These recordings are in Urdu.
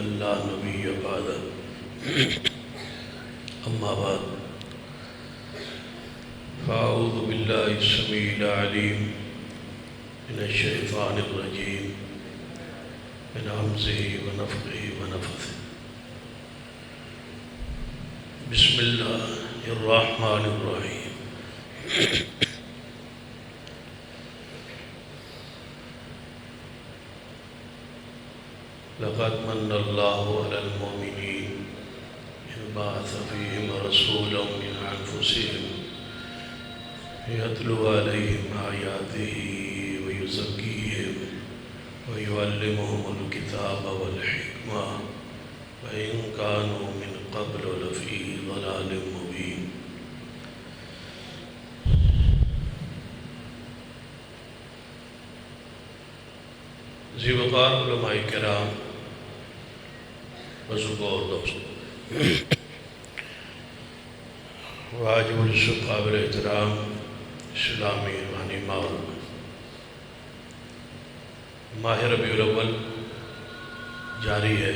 أن لا نبي بعده أما بعد فأعوذ بالله السميع العليم من الشيطان الرجيم من همزه ونفخه ونفثه بسم الله الرحمن الرحيم لقد من الله على المؤمنين إذ بعث فيهم رسولا من أنفسهم يتلو عليهم آياته ويزكيهم ويعلمهم الكتاب والحكمة وإن كانوا من قبل لفي ضلال مبين. ذی وقار علماء کرام، بزرگوں اور دوستوں، واجب الشکر قابل احترام اسلامی ایمانی معروف ماہ ربیع الاول جاری ہے۔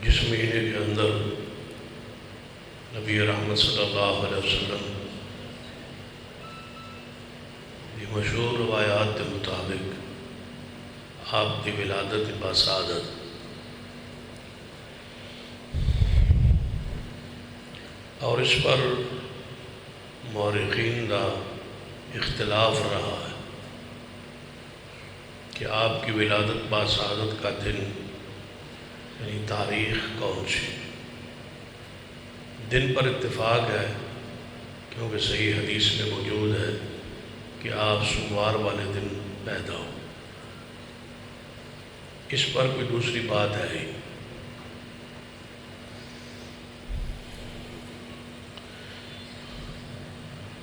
جس مہینے کے اندر نبی رحمت صلی اللہ علیہ وسلم یہ مشہور روایات کے مطابق آپ کی ولادت باسعادت، اور اس پر مورخین کا اختلاف رہا ہے کہ آپ کی ولادت باسعادت کا دن یعنی تاریخ کون سی۔ دن پر اتفاق ہے کیونکہ صحیح حدیث میں موجود ہے کہ آپ سوموار والے دن پیدا ہو، اس پر کوئی دوسری بات ہے ہی۔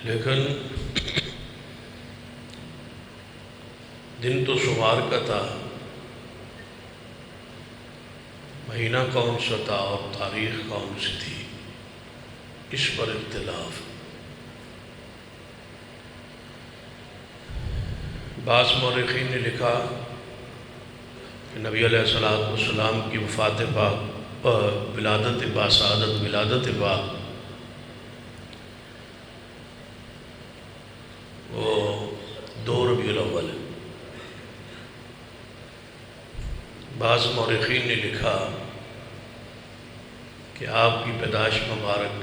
لیکن دن تو سوموار کا تھا، مہینہ کون سا تھا اور تاریخ کون سی تھی، اس پر اختلاف۔ بعض مورخین نے لکھا کہ نبی علیہ السلام کی وفات پاک ولادت باسعادت ولادت پاک وہ 2 ربیع الاول ہے۔ بعض مورخین نے لکھا کہ آپ کی پیدائش مبارک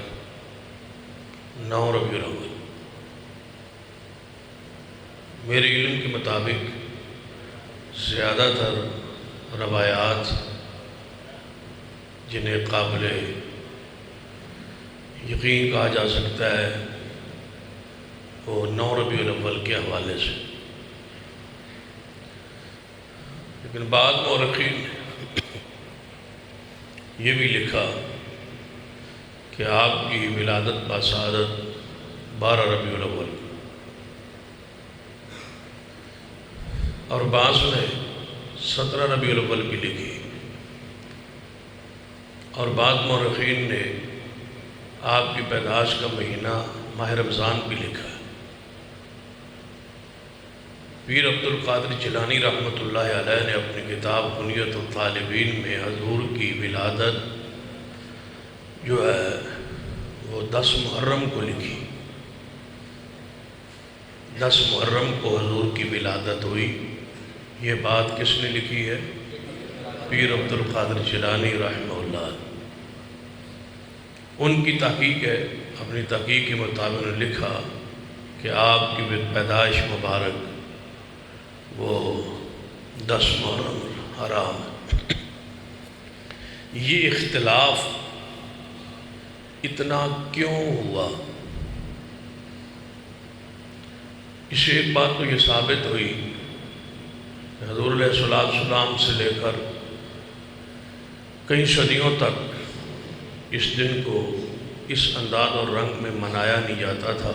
9 ربیع الاول۔ میرے علم کے مطابق زیادہ تر روایات جنہیں قابل یقین کہا جا سکتا ہے وہ 9 ربیع الاول کے حوالے سے، لیکن بعض مورخین نے یہ بھی لکھا کہ آپ کی ولادت باسعادت 12 ربیع الاول، اور بعض نے 17 ربیع الاول بھی لکھی، اور بعض مورخین نے آپ کی پیدائش کا مہینہ ماہ رمضان بھی لکھا ہے۔ پیر عبد القادر جیلانی رحمۃ اللہ علیہ نے اپنی کتاب کنیت الطالبین میں حضور کی ولادت جو ہے وہ 10 محرم کو لکھی۔ 10 محرم کو حضور کی ولادت ہوئی۔ یہ بات کس نے لکھی ہے؟ پیر عبد القادر جیلانی رحمہ اللہ۔ ان کی تحقیق ہے، اپنی تحقیق کے مطابق نے لکھا کہ آپ کی پیدائش مبارک وہ 10 محرم حرام ہے۔ یہ اختلاف اتنا کیوں ہوا؟ اس سے ایک بات تو یہ ثابت ہوئی کہ حضور علیہ السلام سے لے کر کئی صدیوں تک اس دن کو اس انداز اور رنگ میں منایا نہیں جاتا تھا،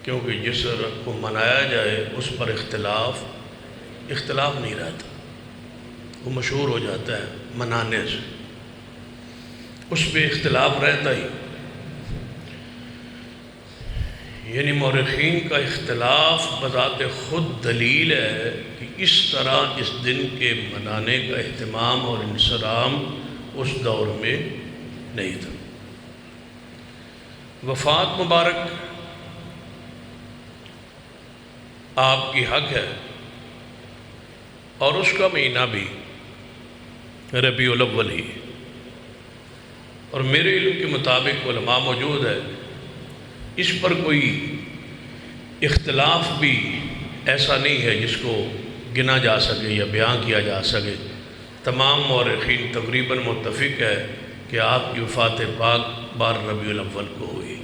کیونکہ جس رنگ کو منایا جائے اس پر اختلاف نہیں رہتا، وہ مشہور ہو جاتا ہے منانے سے، اس پہ اختلاف رہتا ہی۔ یعنی مورخین کا اختلاف بذات خود دلیل ہے کہ اس طرح اس دن کے منانے کا اہتمام اور انصرام اس دور میں نہیں تھا۔ وفات مبارک آپ کی حق ہے، اور اس کا مہینہ بھی ربیع الاول ہی، اور میرے علم کے مطابق علماء موجود ہے، اس پر کوئی اختلاف بھی ایسا نہیں ہے جس کو گنا جا سکے یا بیان کیا جا سکے۔ تمام مورخین تقریباً متفق ہے کہ آپ کی وفات پاک 12 ربیع الاول کو ہوئی۔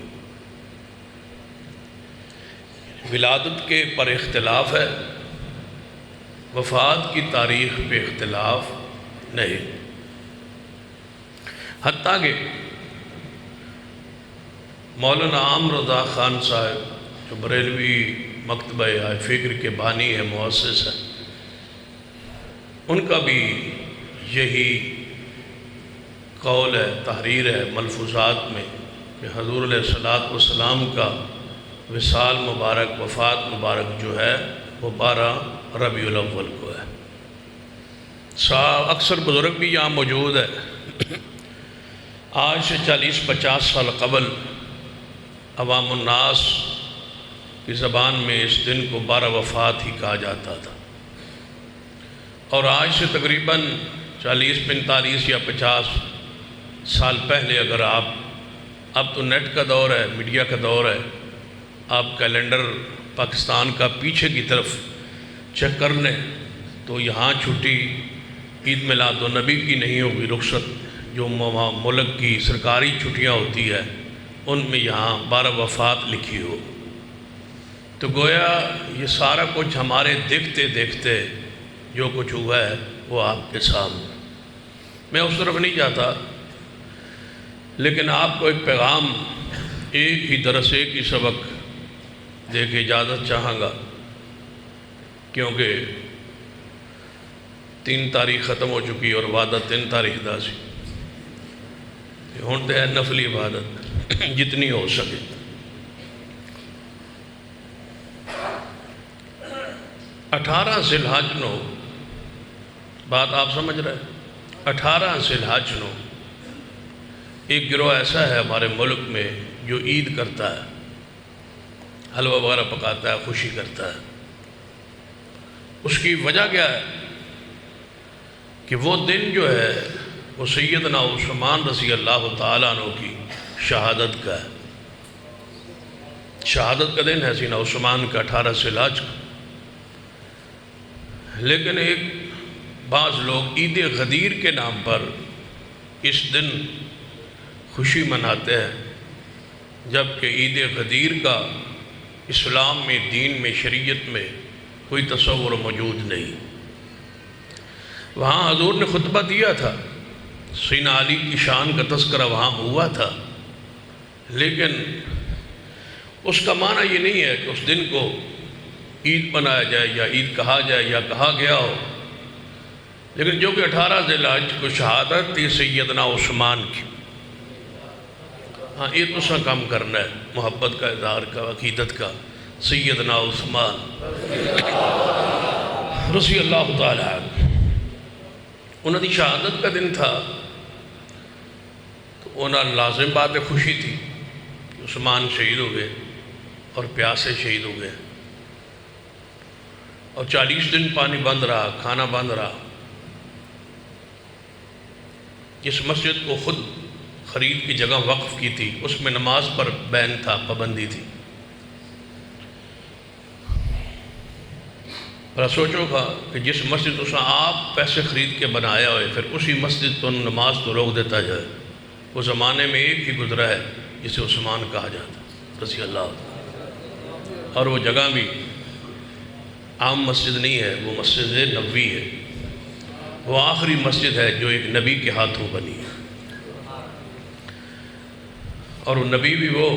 ولادت کے پر اختلاف ہے، وفات کی تاریخ پہ اختلاف نہیں۔ حتیٰ کہ مولانا عام رضا خان صاحب جو بریلوی مکتبہ فکر کے بانی ہے، مؤسس ہے، ان کا بھی یہی قول ہے، تحریر ہے ملفوظات میں کہ حضور علیہ الصلوۃ والسلام کا وصال مبارک، وفات مبارک جو ہے وہ 12 ربیع الاول کو ہے۔ اکثر بزرگ بھی یہاں موجود ہے۔ آج سے 40-50 سال قبل عوام الناس کی زبان میں اس دن کو 12 وفات ہی کہا جاتا تھا، اور آج سے تقریباً 40-45 یا 50 سال پہلے اگر اب تو نیٹ کا دور ہے، میڈیا کا دور ہے، آپ کیلنڈر پاکستان کا پیچھے کی طرف چیک کر لیں تو یہاں چھٹی عید میلاد النبی کی نہیں ہوگی، رخصت جو ملک کی سرکاری چھٹیاں ہوتی ہے ان میں یہاں 12 وفات لکھی ہو۔ تو گویا یہ سارا کچھ ہمارے دیکھتے دیکھتے جو کچھ ہوا ہے وہ آپ کے سامنے۔ میں اس طرف نہیں جاتا، لیکن آپ کو ایک پیغام، ایک ہی درس، ایک ہی سبق دے کے اجازت چاہاں گا، کیونکہ 3 تاریخ ختم ہو چکی اور وعدہ 3 تاریخ دا سی ہون تے ہے نفلی عبادت جتنی ہو سکے۔ 18 ذی الحج نو، بات آپ سمجھ رہے ہیں، 18 ذی الحج نو ایک گروہ ایسا ہے ہمارے ملک میں جو عید کرتا ہے، حلوہ وغیرہ پکاتا ہے، خوشی کرتا ہے۔ اس کی وجہ کیا ہے کہ وہ دن جو ہے وہ سیدنا عثمان رضی اللہ تعالیٰ عنہ کی شہادت کا ہے۔ شہادت کا دن ہے سیدنا عثمان کا 18 ذی الحج کا۔ لیکن بعض لوگ عید غدیر کے نام پر اس دن خوشی مناتے ہیں، جبکہ عید غدیر کا اسلام میں، دین میں، شریعت میں کوئی تصور موجود نہیں۔ وہاں حضور نے خطبہ دیا تھا، سیدنا علی کی شان کا تذکرہ وہاں ہوا تھا، لیکن اس کا معنی یہ نہیں ہے کہ اس دن کو عید منایا جائے یا عید کہا جائے یا کہا گیا ہو، لیکن جو کہ 18 ذی الحج کو شہادت تھی سیدنا عثمان کی، ہاں یہ تو سا کام کرنا ہے، محبت کا اظہار کا، عقیدت کا۔ سیدنا عثمان رضی اللہ تعالیٰ عنہ، انہوں کی شہادت کا دن تھا، تو انہیں لازم بات خوشی تھی کہ عثمان شہید ہو گئے اور پیاسے شہید ہو گئے، اور 40 دن پانی بند رہا، کھانا بند رہا۔ جس مسجد کو خود خرید کی جگہ وقف کی تھی اس میں نماز پر بین تھا، پابندی تھی۔ اور سوچو گا کہ جس مسجد اس آپ پیسے خرید کے بنایا ہوئے، پھر اسی مسجد تو نماز تو روک دیتا جائے۔ وہ زمانے میں ایک ہی گزرا ہے جسے عثمان کہا جاتا رضی اللہ، اور وہ جگہ بھی عام مسجد نہیں ہے، وہ مسجد نبوی ہے، وہ آخری مسجد ہے جو ایک نبی کے ہاتھوں بنی ہے، اور وہ نبی بھی وہ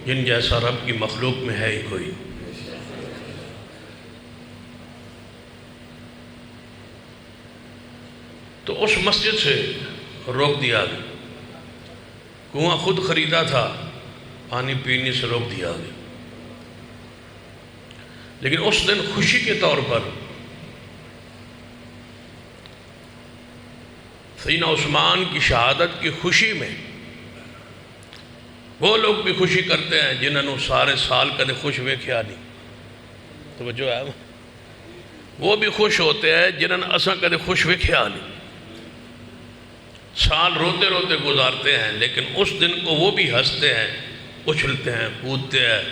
جن جیسا رب کی مخلوق میں ہے ہی کوئی۔ تو اس مسجد سے روک دیا گیا، کنواں خود خریدا تھا، پانی پینے سے روک دیا گیا۔ لیکن اس دن خوشی کے طور پر سیدنا عثمان کی شہادت کی خوشی میں وہ لوگ بھی خوشی کرتے ہیں جنہوں نے سارے سال کدے خوش ویکھیا نہیں. توجہ ہے؟ وہ بھی خوش ہوتے ہیں جنہوں نے اساں کدے خوش ویکھیا نہیں. سال روتے روتے گزارتے ہیں لیکن اس دن کو وہ بھی ہنستے ہیں، اچھلتے ہیں، کودتے ہیں،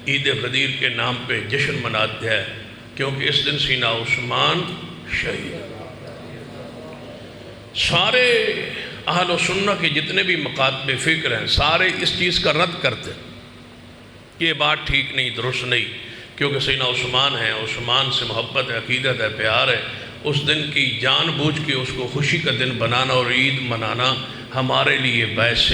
عید غدیر کے نام پہ جشن مناتے ہیں، کیونکہ اس دن سیدنا عثمان شہید. سارے اہل و سنہ کے جتنے بھی مکاتب فکر ہیں سارے اس چیز کا رد کرتے ہیں، یہ بات ٹھیک نہیں، درست نہیں، کیونکہ سیدنا عثمان ہیں، عثمان سے محبت ہے، عقیدت ہے، پیار ہے. اس دن کی جان بوجھ کے اس کو خوشی کا دن بنانا اور عید منانا ہمارے لیے باعث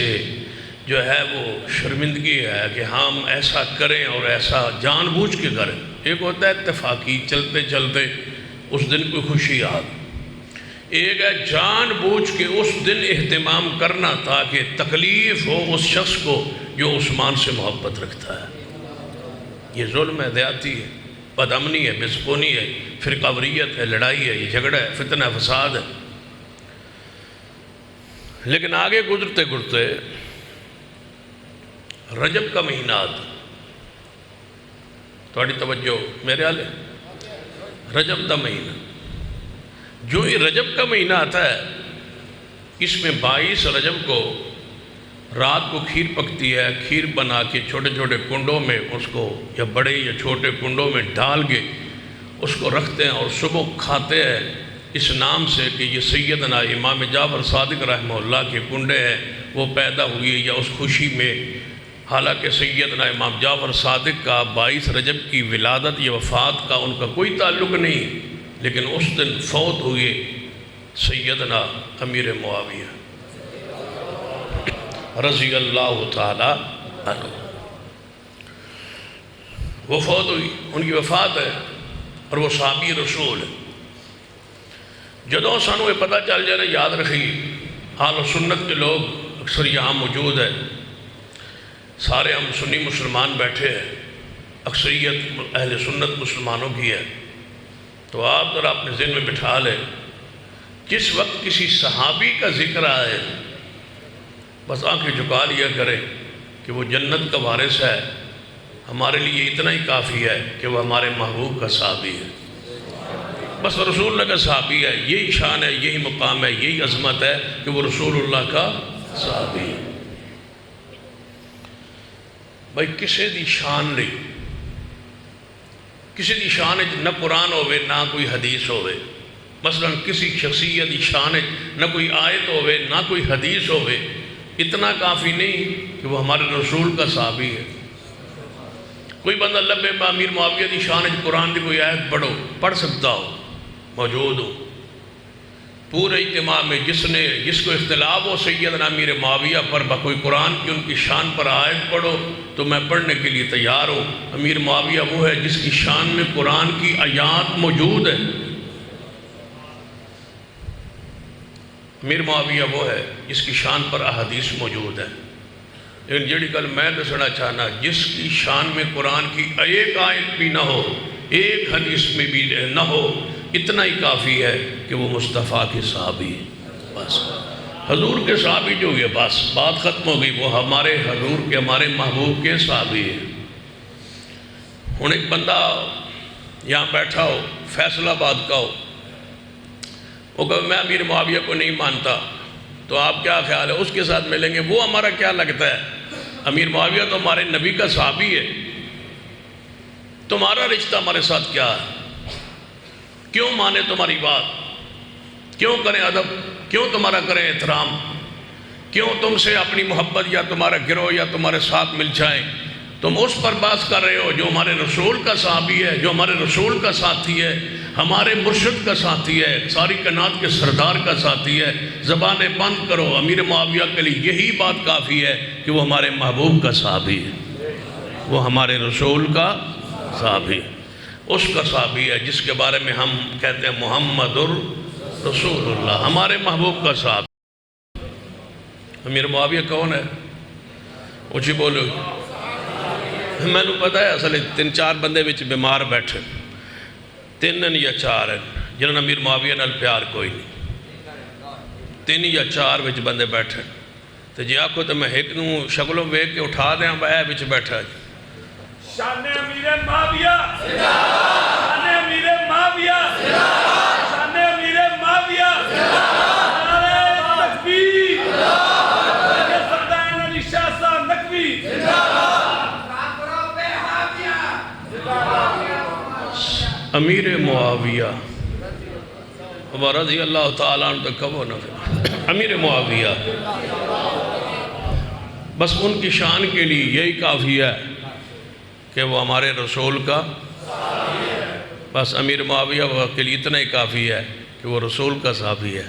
جو ہے وہ شرمندگی ہے کہ ہم ایسا کریں اور ایسا جان بوجھ کے کریں. ایک ہوتا ہے اتفاقی، چلتے چلتے اس دن کوئی خوشی آ گئی. ایک ہے جان بوجھ کے اس دن اہتمام کرنا تاکہ تکلیف ہو اس شخص کو جو عثمان سے محبت رکھتا ہے. یہ ظلم ہے، زیادتی ہے، بد امنی ہے، بے سکونی ہے، فرقہ واریت ہے، لڑائی ہے، یہ جھگڑا ہے، فتنہ فساد ہے. لیکن آگے گزرتے گزرتے رجب کا مہینہ آتا، تھوڑی توجہ میرے آلے، رجب کا مہینہ. جو یہ رجب کا مہینہ آتا ہے اس میں 22 رجب کو رات کو کھیر پکتی ہے. کھیر بنا کے چھوٹے چھوٹے کنڈوں میں اس کو یا بڑے یا چھوٹے کنڈوں میں ڈال کے اس کو رکھتے ہیں اور صبح کھاتے ہیں اس نام سے کہ یہ سیدنا امام جعفر صادق رحمہ اللہ کے کنڈے ہیں، وہ پیدا ہوئی یا اس خوشی میں. حالانکہ سیدنا امام جعفر صادق کا 22 رجب کی ولادت یا وفات کا ان کا کوئی تعلق نہیں، لیکن اس دن فوت ہوئے سیدنا امیر معاویہ رضی اللہ تعالی عنہ. وہ فوت ہوئی، ان کی وفات ہے اور وہ صحابی رسول ہے. جدوں سانو یہ پتہ چل جائے، یاد رکھیے اہل سنت کے لوگ اکثر یہاں موجود ہیں، سارے ہم سنی مسلمان بیٹھے ہیں، اکثریت اہل سنت مسلمانوں کی ہے. تو آپ ذرا اپنے ذہن میں بٹھا لیں، جس وقت کسی صحابی کا ذکر آئے بس آنکھیں جھکا لیا کریں کہ وہ جنت کا وارث ہے. ہمارے لیے اتنا ہی کافی ہے کہ وہ ہمارے محبوب کا صحابی ہے، بس رسول اللہ کا صحابی ہے. یہی شان ہے، یہی مقام ہے، یہی عظمت ہے کہ وہ رسول اللہ کا صحابی ہے. بھائی کسی دی شان نہیں، کسی دی شان نہ قرآن ہوئے نہ کوئی حدیث ہوئے. مثلا کسی شخصیت دی شان نہ کوئی آیت ہوئے نہ کوئی حدیث ہوئے، اتنا کافی نہیں کہ وہ ہمارے رسول کا صحابی ہے. کوئی بندہ لبے امیر معاویہ دی شان قرآن دی کوئی آیت پڑھ سکتا ہو، موجود ہو پورے اجتماع میں، جس کو اختلاف ہو سیدنا امیر معاویہ پر کوئی قرآن کی ان کی شان پر آیت پڑھو تو میں پڑھنے کے لیے تیار ہوں. امیر معاویہ وہ ہے جس کی شان میں قرآن کی آیات موجود ہے. امیر معاویہ وہ ہے جس کی شان پر احادیث موجود ہے. لیکن جڑی گل میں دسنا چاہنا، جس کی شان میں قرآن کی ایک آیت بھی نہ ہو، ایک حدیث میں بھی نہ ہو، اتنا ہی کافی ہے کہ وہ مصطفیٰ کے صحابی ہے. بس حضور کے صحابی جو ہوئے بس بات ختم ہو گئی، وہ ہمارے حضور کے، ہمارے محبوب کے صحابی ہیں. ہن ایک بندہ یہاں بیٹھا ہو، فیصل آباد کا ہو، وہ کہے میں امیر معاویہ کو نہیں مانتا، تو آپ کیا خیال ہے اس کے ساتھ ملیں گے؟ وہ ہمارا کیا لگتا ہے؟ امیر معاویہ تو ہمارے نبی کا صحابی ہے، تمہارا رشتہ ہمارے ساتھ کیا ہے؟ کیوں مانے تمہاری بات؟ کیوں کریں ادب؟ کیوں تمہارا کریں احترام؟ کیوں تم سے اپنی محبت یا تمہارا گروہ یا تمہارے ساتھ مل جائیں؟ تم اس پر بات کر رہے ہو جو ہمارے رسول کا صحابی ہے، جو ہمارے رسول کا ساتھی ہے، ہمارے مرشد کا ساتھی ہے، ساری کائنات کے سردار کا ساتھی ہے. زبانیں بند کرو. امیر معاویہ کے لیے یہی بات کافی ہے کہ وہ ہمارے محبوب کا صحابی ہے، وہ ہمارے رسول کا صحابی ہے، اس کا صحابی ہے جس کے بارے میں ہم کہتے ہیں محمد رسول اللہ، ہمارے محبوب کا صحابی. امیر معاویہ کون ہے؟ اونچی بولو. میں نے پتا ہے اصل 3-4 بندے وچ بیمار بیٹھے 3 یا 4 ہیں جنہوں نے امیر معاویہ نال پیار کوئی نہیں 3 یا 4 وچ بندے بیٹھے تو جی آکھو تو میں ایک نوں شکلوں ویک کے اٹھا دیں اے وچ بیٹھا جی شان امیر معاویہ شان امیر معاویہ شان امیر معاویہ نعرہ تکبیر یہ سردین علی شاہ صاحب نقوی امیر معاویہ رضی اللہ تعالیٰ عنہ تک کبھو نہ امیر معاویہ بس ان کی شان کے لیے یہی کافی ہے کہ وہ ہمارے رسول کا بس امیر معاویہ کے لیے اتنا ہی کافی ہے کہ وہ رسول کا صحابی ہے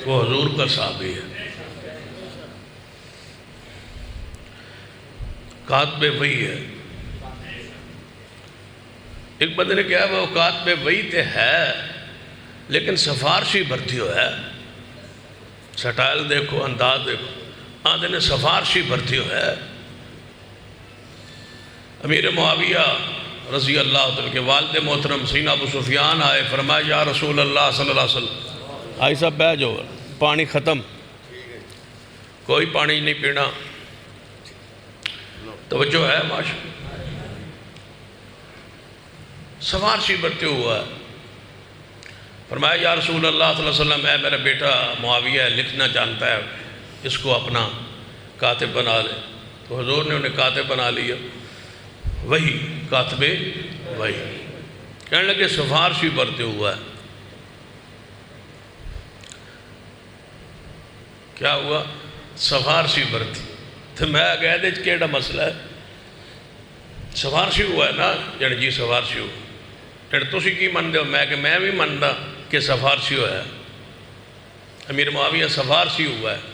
وہ حضور کا صحابی ہے کاتب وحی ہے ایک بندے نے کہا وہ کاتب وحی تے ہے لیکن سفارشی بھرتی ہو ہے سٹائل دیکھو انداز دیکھو آدھے نے سفارشی بھرتی ہو ہے امیر معاویہ رضی اللہ تعالیٰ کے والد محترم سیدنا ابو سفیان آئے فرمایا یا رسول اللہ صلی اللہ علیہ وسلم آئی صاحب بیٹھ جو پانی ختم کوئی پانی نہیں پینا توجہ ہے ماشاء سفارشی بھرتے ہوا ہے فرمایا یا رسول اللہ صلی اللہ علیہ وسلم اے میرا بیٹا معاویہ لکھنا جانتا ہے اس کو اپنا کاتب بنا لے تو حضور نے انہیں کاتب بنا لیا وہی کاتب وہی کہنے لگے سفارشی بھرتے ہوا ہے کیا ہوا سفارشی بھرتی تو میں کہہ دے کیڑا مسئلہ ہے سفارشی ہوا ہے نا جڑ جی سفارشی ہوا جڑ تسی کی من دے ہو میں بھی من دا کہ سفارشی ہوا ہے امیر معاویہ سفارشی ہوا ہے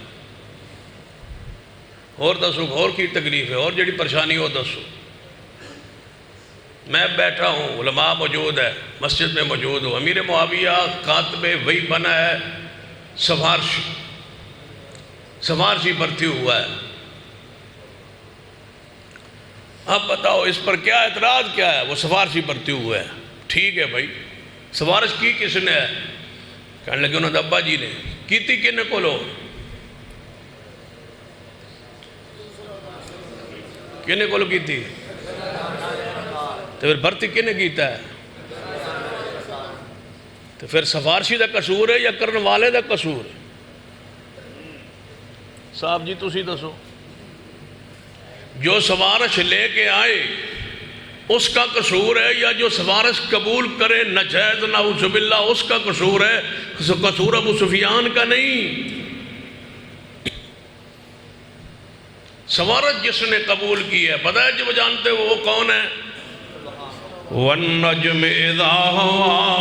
اور دسو اور کی تکلیف ہے اور جڑی پریشانی ہو دسو میں بیٹھا ہوں علماء موجود ہے مسجد میں موجود ہوں امیر معاویہ کاتب وحی بنا ہے سفارشی بھرتی ہوا ہے اب بتاؤ اس پر کیا اعتراض کیا ہے وہ سفارشی بھرتی ہوا ہے ٹھیک ہے بھائی سفارش کی کس نے ہے کہنے لگے انہوں نے ابا جی نے کیتی کنے کو لو کنے کو لو کیتی تو پھر بھرتی کنے کیتا ہے تو پھر سفارشی دا قصور ہے یا کرن والے دا قصور ہے صاحب جی تسی دسو جو سفارش لے کے آئے اس کا قصور ہے یا جو سفارش قبول کرے نجائز نعوذ باللہ اس کا قصور ہے قصور ابو سفیان کا نہیں سفارش جس نے قبول کی ہے پتہ ہے جو جانتے ہو وہ کون ہے وَالنَّجْمِ إِذَا هَوَا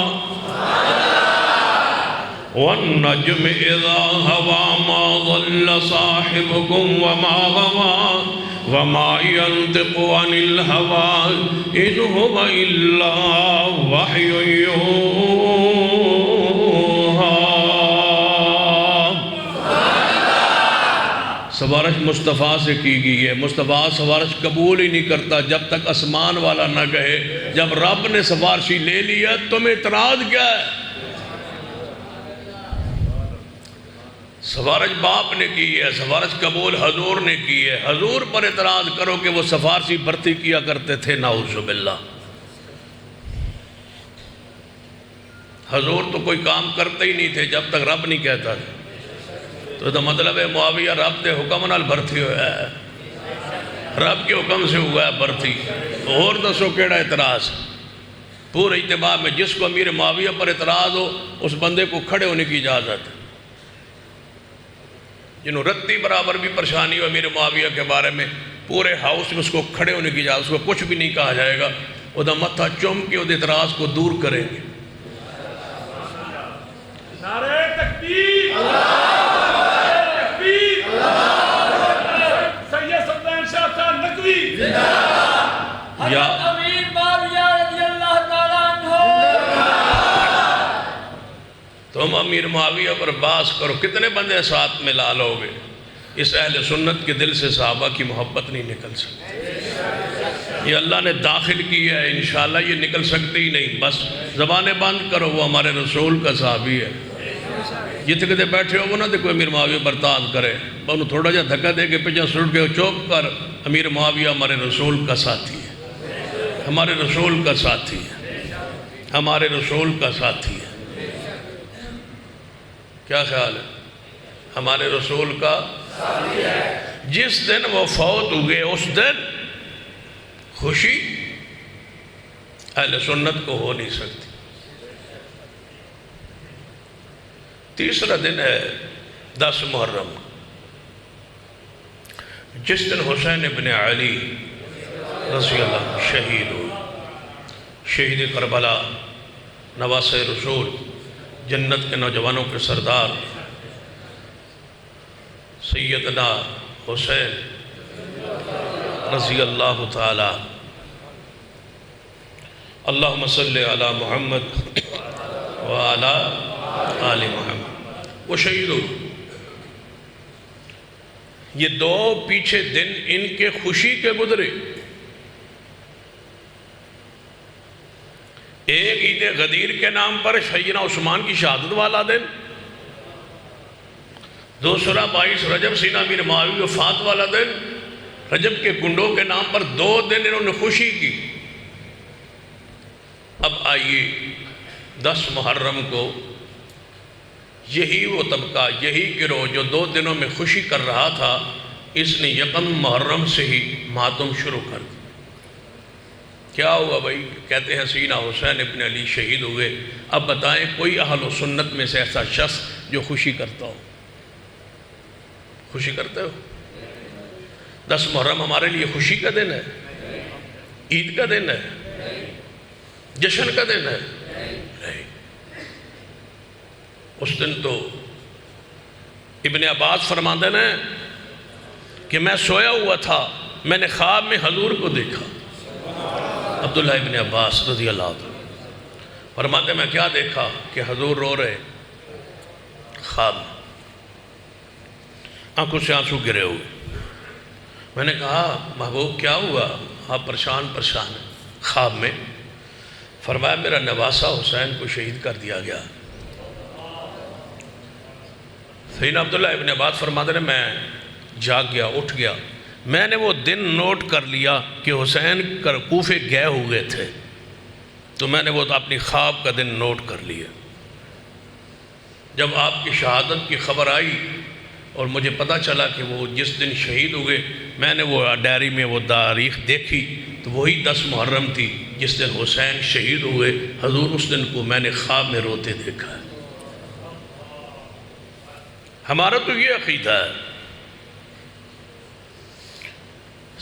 وَالنَّجْمِ إِذَا هَوَا مَا ضَلَّ صَاحِبُكُمْ وَمَا غَوَا وَمَا يَنْطِقُ عَنِ الْهَوَا إِنْ هُوَ إِلَّا وَحْيٌ يُوحَىٰ سفارش مصطفیٰ سے کی گئی ہے مصطفیٰ سفارش قبول ہی نہیں کرتا جب تک آسمان والا نہ کہے جب رب نے سفارشی لے لیا تمہیں اعتراض کیا ہے سفارش باپ نے کی ہے سفارش قبول حضور نے کی ہے حضور پر اعتراض کرو کہ وہ سفارشی بھرتی کیا کرتے تھے نعوذ باللہ حضور تو کوئی کام کرتے ہی نہیں تھے جب تک رب نہیں کہتا تھا تو دا مطلب ہے معاویہ رب دے حکم نال بھرتی ہوا ہے رب کے حکم سے ہوا ہے بھرتی اور دسو کیڑا اعتراض پورے اجتماع میں جس کو امیر معاویہ پر اعتراض ہو اس بندے کو کھڑے ہونے کی اجازت ہے جنہوں رتی برابر بھی پریشانی ہو امیر معاویہ کے بارے میں پورے ہاؤس میں اس کو کھڑے ہونے کی اجازت اس کو کچھ بھی نہیں کہا جائے گا وہ دا متھا چوم کے وہ اعتراض کو دور کریں گے نعرہ تکبیر سید سردین شاہ صاحب نقوی یا امیر معاویہ رضی اللہ تعالیٰ عنہ تم امیر معاویہ پر باس کرو کتنے بندے ساتھ میں لا لو گے اس اہل سنت کے دل سے صحابہ کی محبت نہیں نکل سکتی یہ اللہ نے داخل کیا ہے، انشاءاللہ یہ نکل سکتی ہی نہیں. بس زبانیں بند کرو، وہ ہمارے رسول کا صحابی ہے. جتنے کتے بیٹھے ہو وہ نہ دیکھو امیر معاویہ برتاز کرے، انہوں تھوڑا جا دھکا دے کے پیچھے سٹ کے چوپ کر. امیر معاویہ ہمارے رسول کا ساتھی ہے، ہمارے رسول کا ساتھی ہے، ہمارے رسول کا ساتھی ہے. کیا خیال ہے؟ ہمارے رسول کا ساتھی ہے. جس دن وہ فوت ہوئے اس دن خوشی اہل سنت کو ہو نہیں سکتی. تیسرا دن ہے 10 محرم، جس دن حسین ابن علی رضی اللہ عنہ شہید ہوئے. شہید کربلا، نواسہ رسول، جنت کے نوجوانوں کے سردار سیدنا حسین رضی اللہ تعالی. اللہم صلی علی محمد وعلی آل محمد. وہ شہید ہوئے. یہ دو پیچھے دن ان کے خوشی کے گزرے. ایک عید غدیر کے نام پر سیدنا عثمان کی شہادت والا دن، دوسرا 22 رجب سیدنا امیر معاویہ وفات والا دن. رجب کے کنڈوں کے نام پر 2 دن انہوں نے خوشی کی. اب آئیے 10 محرم کو یہی وہ طبقہ، یہی گروہ جو 2 دنوں میں خوشی کر رہا تھا، اس نے یکم محرم سے ہی ماتم شروع کر دیا. کیا ہوا بھائی؟ کہتے ہیں سیدنا حسین ابن علی شہید ہوئے. اب بتائیں کوئی اہل و سنت میں سے ایسا شخص جو خوشی کرتا ہو؟ خوشی کرتے ہو؟ 10 محرم ہمارے لیے خوشی کا دن ہے، عید کا دن ہے، جشن کا دن ہے. اس دن تو ابن عباس فرماتے ہیں کہ میں سویا ہوا تھا، میں نے خواب میں حضور کو دیکھا. عبداللہ ابن عباس رضی اللہ عنہ فرماتے ہیں میں کیا دیکھا کہ حضور رو رہے خواب میں، آنکھوں سے آنسو گرے ہوئے. میں نے کہا محبوب کیا ہوا؟ آپ پریشان ہیں. خواب میں فرمایا میرا نواسہ حسین کو شہید کر دیا گیا. سیدنا عبداللہ ابن عباس فرماتے ہیں میں جاگ گیا، اٹھ گیا. میں نے وہ دن نوٹ کر لیا کہ حسین کوفے گئے ہوئے تھے، تو میں نے وہ اپنی خواب کا دن نوٹ کر لیا. جب آپ کی شہادت کی خبر آئی اور مجھے پتہ چلا کہ وہ جس دن شہید ہوئے، میں نے وہ ڈائری میں وہ تاریخ دیکھی تو وہی 10 محرم تھی جس دن حسین شہید ہوئے. حضور اس دن کو میں نے خواب میں روتے دیکھا ہے. ہمارا تو یہ عقیدہ ہے.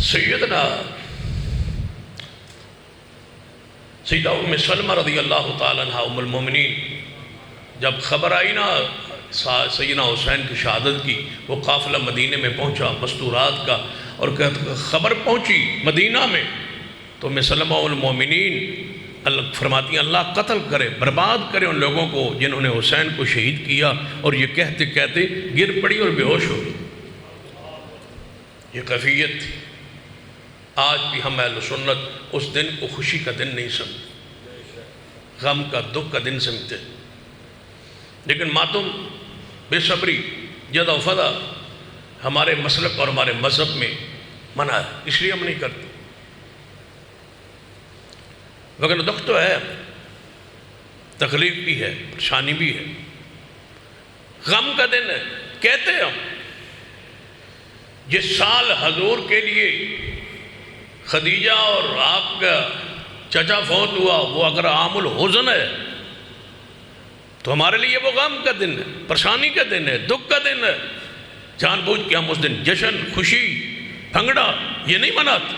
سیدنا سیدہ ام سلمہ رضی اللہ تعالیٰ عنہ ام المومنین جب خبر آئی نا سیدنا حسین کی شہادت کی، وہ قافلہ مدینہ میں پہنچا مستورات کا، اور خبر پہنچی مدینہ میں تو ام سلمہ ام المومنین فرماتی ہیں اللہ قتل کرے، برباد کرے ان لوگوں کو جنہوں نے حسین کو شہید کیا. اور یہ کہتے کہتے گر پڑی اور بے ہوش ہو گئی. یہ کیفیت تھی. آج بھی ہم اہل سنت اس دن کو خوشی کا دن نہیں سمجھتے، غم کا دکھ کا دن سمجھتے. لیکن ماتم، بے صبری، جد و فدا ہمارے مسلک اور ہمارے مذہب میں منع ہے، اس لیے ہم نہیں کرتے. وگرنہ دکھ تو ہے، تکلیف بھی ہے، پریشانی بھی ہے، غم کا دن ہے. کہتے ہیں ہم جس سال حضور کے لیے خدیجہ اور آپ کا چچا فوت ہوا وہ اگر عام الحزن ہے تو ہمارے لیے وہ غم کا دن ہے، پریشانی کا دن ہے، دکھ کا دن ہے. جان بوجھ کے ہم اس دن جشن، خوشی، بھنگڑا یہ نہیں مناتے.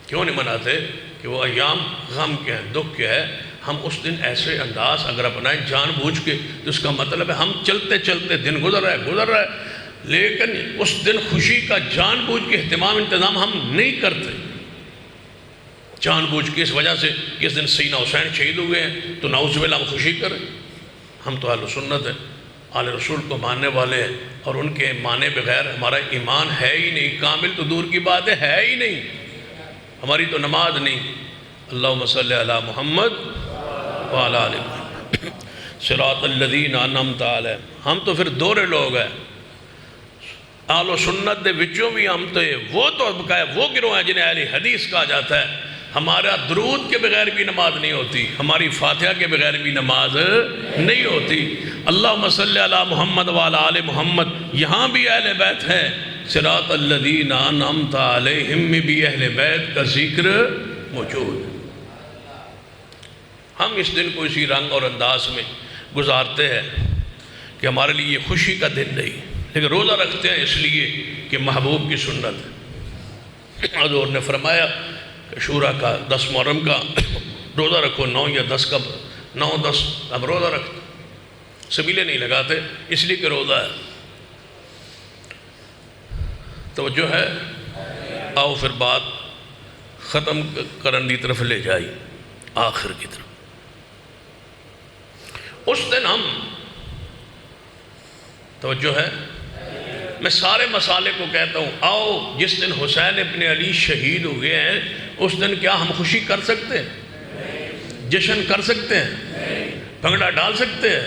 کیوں نہیں مناتے؟ کہ وہ ایام غم کے ہیں، دکھ کے ہے. ہم اس دن ایسے انداز اگر اپنائیں جان بوجھ کے تو اس کا مطلب ہے ہم چلتے چلتے دن گزر رہا ہے، لیکن اس دن خوشی کا جان بوجھ کے اہتمام انتظام ہم نہیں کرتے. جان بوجھ کے اس وجہ سے کہ اس دن سیدنا حسین شہید ہوئے ہیں تو نعوذ باللہ ہم خوشی کریں. ہم تو اہل سنت ہیں، آل رسول کو ماننے والے ہیں، اور ان کے مانے بغیر ہمارا ایمان ہے ہی نہیں. کامل تو دور کی بات ہے ہی نہیں. ہماری تو نماز نہیں. اللہم صلی علی محمد وعلی آل محمد صراط الذین انعمت علیہم. ہم تو پھر دورے لوگ ہیں. اہل و سنت دے وچوں بھی ہم تو وہ وہ گروہ ہیں جنہیں اہل حدیث کہا جاتا ہے. ہمارا درود کے بغیر بھی نماز نہیں ہوتی, ہماری فاتحہ کے بغیر بھی نماز نہیں ہوتی. اللہم صلی علی محمد وعلی آل محمد, یہاں بھی اہل بیت ہے. صراط الذین انعمت علیہم میں بھی اہل بیت کا ذکر موجود ہے. ہم اس دن کو اسی رنگ اور انداز میں گزارتے ہیں کہ ہمارے لیے یہ خوشی کا دن نہیں, لیکن روزہ رکھتے ہیں اس لیے کہ محبوب کی سنت ہے. حضور نے فرمایا کہ شورا کا 10 محرم کا روزہ رکھو, 9 یا 10 کا 9 10 اب روزہ رکھتے, سبیلے نہیں لگاتے اس لیے کہ روزہ ہے. توجہ ہے. آؤ پھر بات ختم کرن دی طرف لے جائی, آخر کی طرف. اس دن ہم توجہ ہے, میں سارے مسالے کو کہتا ہوں. آؤ جس دن حسین ابن علی شہید ہوئے ہیں اس دن کیا ہم خوشی کر سکتے ہیں؟ جشن کر سکتے ہیں؟ بھنگڑا ڈال سکتے ہیں؟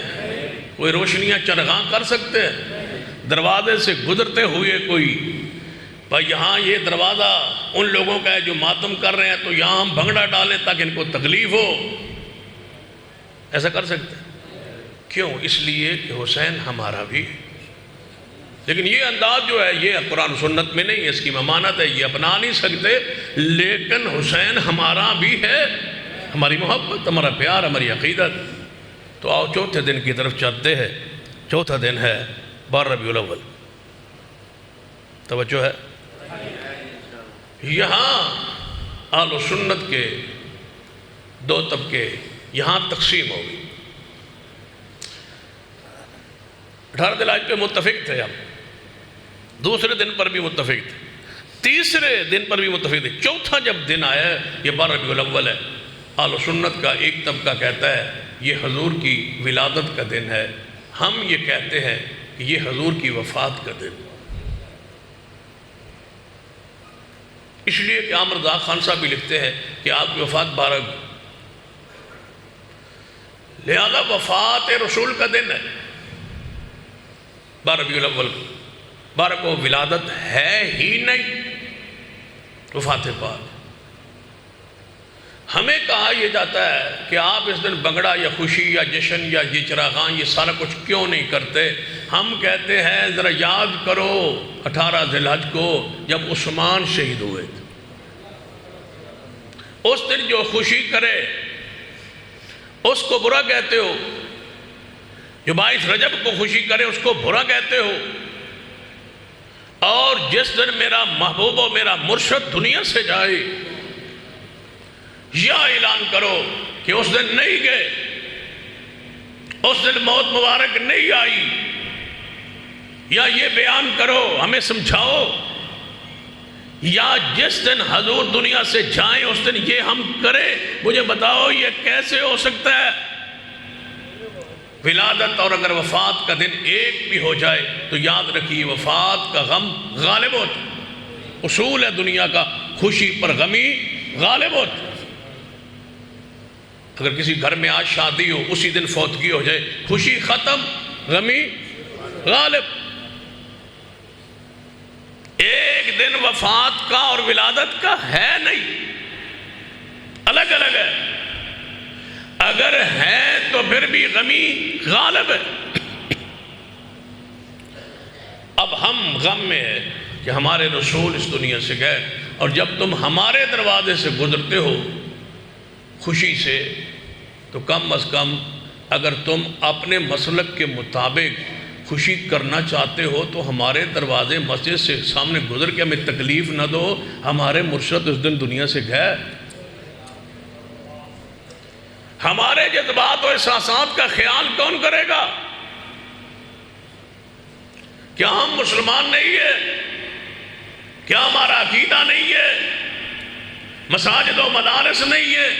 کوئی روشنیاں چرغاں کر سکتے ہیں؟ دروازے سے گزرتے ہوئے کوئی بھائی یہاں یہ دروازہ ان لوگوں کا ہے جو ماتم کر رہے ہیں تو یہاں ہم بھنگڑا ڈالیں تاکہ ان کو تکلیف ہو, ایسا کر سکتے ہیں؟ کیوں؟ اس لیے کہ حسین ہمارا بھی ہے. لیکن یہ انداز جو ہے یہ قرآن سنت میں نہیں ہے, اس کی ممانت ہے, یہ اپنا نہیں سکتے. لیکن حسین ہمارا بھی ہے, ہماری محبت, ہمارا پیار, ہماری عقیدت. تو آؤ چوتھے دن کی طرف چلتے ہیں. چوتھا دن ہے 12 ربیع الاول. توجہ ہے. یہاں اہل و سنت کے 2 طبقے یہاں تقسیم ہو گئی. 18 ذی الحجہ پہ متفق تھے, ہم دوسرے دن پر بھی متفق تھے, تیسرے دن پر بھی متفق تھے. چوتھا جب دن آیا یہ 12 ربیع الاول ہے. اہل و سنت کا ایک طبقہ کہتا ہے یہ حضور کی ولادت کا دن ہے. ہم یہ کہتے ہیں کہ یہ حضور کی وفات کا دن. اس لیے کہ عامر رضا خان صاحب بھی لکھتے ہیں کہ آپ کی وفات 12 لہذا وفات رسول کا دن ہے 12 ربیع الاول. 12 کو ولادت ہے ہی نہیں, وفات پاک. ہمیں کہا یہ جاتا ہے کہ آپ اس دن بنگڑا یا خوشی یا جشن یا یہ چراغاں یہ سارا کچھ کیوں نہیں کرتے؟ ہم کہتے ہیں ذرا یاد کرو 18 ذی الحجہ کو جب عثمان شہید ہوئے تھے. اس دن جو خوشی کرے اس کو برا کہتے ہو, جو 22 رجب کو خوشی کرے اس کو برا کہتے ہو. اور جس دن میرا محبوب و میرا مرشد دنیا سے جائے یا اعلان کرو کہ اس دن نہیں گئے, اس دن موت مبارک نہیں آئی, یا یہ بیان کرو ہمیں سمجھاؤ, یا جس دن حضور دنیا سے جائیں اس دن یہ ہم کریں. مجھے بتاؤ یہ کیسے ہو سکتا ہے؟ ولادت اور اگر وفات کا دن ایک بھی ہو جائے تو یاد رکھیے وفات کا غم غالب ہوتا. اصول ہے دنیا کا, خوشی پر غمی غالب ہوتا. اگر کسی گھر میں آج شادی ہو اسی دن فوتگی ہو جائے, خوشی ختم, غمی غالب. ایک دن وفات کا اور ولادت کا ہے نہیں, الگ الگ ہے. اگر ہے تو پھر بھی غمی غالب ہے. اب ہم غم میں ہیں کہ ہمارے رسول اس دنیا سے گئے, اور جب تم ہمارے دروازے سے گزرتے ہو خوشی سے تو کم از کم اگر تم اپنے مسلک کے مطابق خوشی کرنا چاہتے ہو تو ہمارے دروازے مسجد سے سامنے گزر کے ہمیں تکلیف نہ دو. ہمارے مرشد اس دن دنیا سے گئے. ہمارے جذبات و احساسات کا خیال کون کرے گا؟ کیا ہم مسلمان نہیں ہیں؟ کیا ہمارا عقیدہ نہیں ہے؟ مساجد و مدارس نہیں ہے؟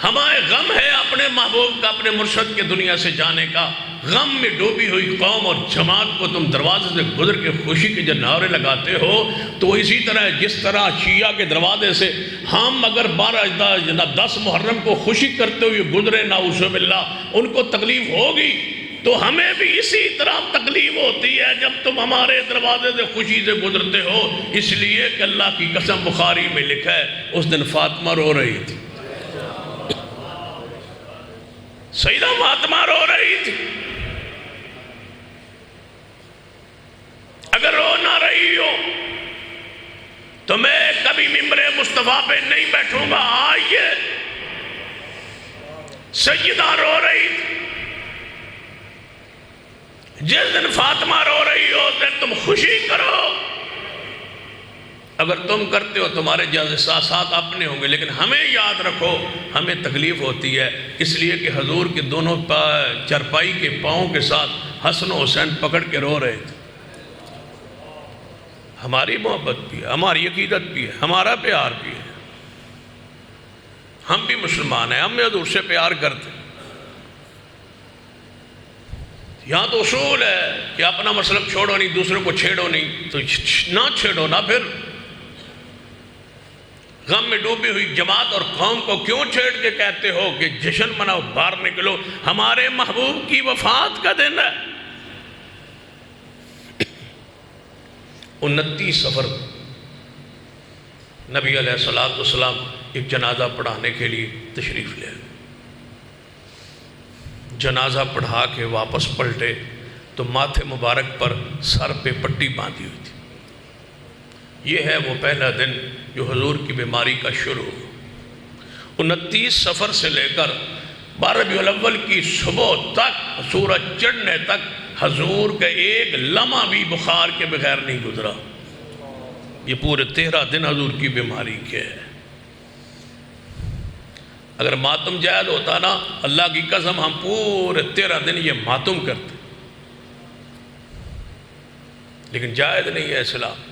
ہمیں غم ہے اپنے محبوب کا, اپنے مرشد کے دنیا سے جانے کا غم میں ڈوبی ہوئی قوم اور جماعت کو تم دروازے سے گزر کے خوشی کے نعرے لگاتے ہو، تو اسی طرح جس طرح شیعہ کے دروازے سے ہم اگر 10 محرم کو خوشی کرتے ہوئے گزرے نعوذ باللہ، ان کو تکلیف ہوگی، تو ہمیں بھی اسی طرح تکلیف ہوتی ہے جب تم ہمارے دروازے سے خوشی سے گزرتے ہو۔ اس لیے کہ اللہ کی قسم بخاری میں لکھا ہے اس دن فاطمہ رو رہی تھی، سیدہ فاطمہ رو رہی تھی۔ اگر رو نہ رہی ہو تو میں کبھی ممبر مصطفیٰ پہ نہیں بیٹھوں گا۔ آئیے، سیدہ رو رہی تھی۔ جس دن فاطمہ رو رہی ہو اس دن تم خوشی کرو۔ اگر تم کرتے ہو تمہارے جذبات اپنے ہوں گے، لیکن ہمیں یاد رکھو ہمیں تکلیف ہوتی ہے، اس لیے کہ حضور کے دونوں چرپائی کے پاؤں کے ساتھ حسن و حسین پکڑ کے رو رہے تھے۔ ہماری محبت بھی ہے، ہماری عقیدت بھی ہے، ہمارا پیار بھی ہے، ہم بھی مسلمان ہیں، ہم حضور سے پیار کرتے ہیں۔ یہاں تو اصول ہے کہ اپنا مسلک چھوڑو نہیں، دوسروں کو چھیڑو نہیں، تو نہ چھیڑو نا۔ پھر غم میں ڈوبی ہوئی جماعت اور قوم کو کیوں چھیڑ کے کہتے ہو کہ جشن مناؤ، باہر نکلو، ہمارے محبوب کی وفات کا دن ہے۔ 29 صفر نبی علیہ السلام ایک جنازہ پڑھانے کے لیے تشریف لے، جنازہ پڑھا کے واپس پلٹے تو ماتھے مبارک پر سر پہ پٹی باندھی ہوئی تھی۔ یہ ہے وہ پہلا دن جو حضور کی بیماری کا شروع ہو۔ 29 صفر سے لے کر 12 ربیع الاول کی صبح تک، سورج چڑھنے تک حضور کا ایک لمحہ بھی بخار کے بغیر نہیں گزرا۔ یہ پورے 13 دن حضور کی بیماری کے ہے۔ اگر ماتم جائز ہوتا نا، اللہ کی قسم ہم پورے 13 دن یہ ماتم کرتے، لیکن جائز نہیں ہے اسلام۔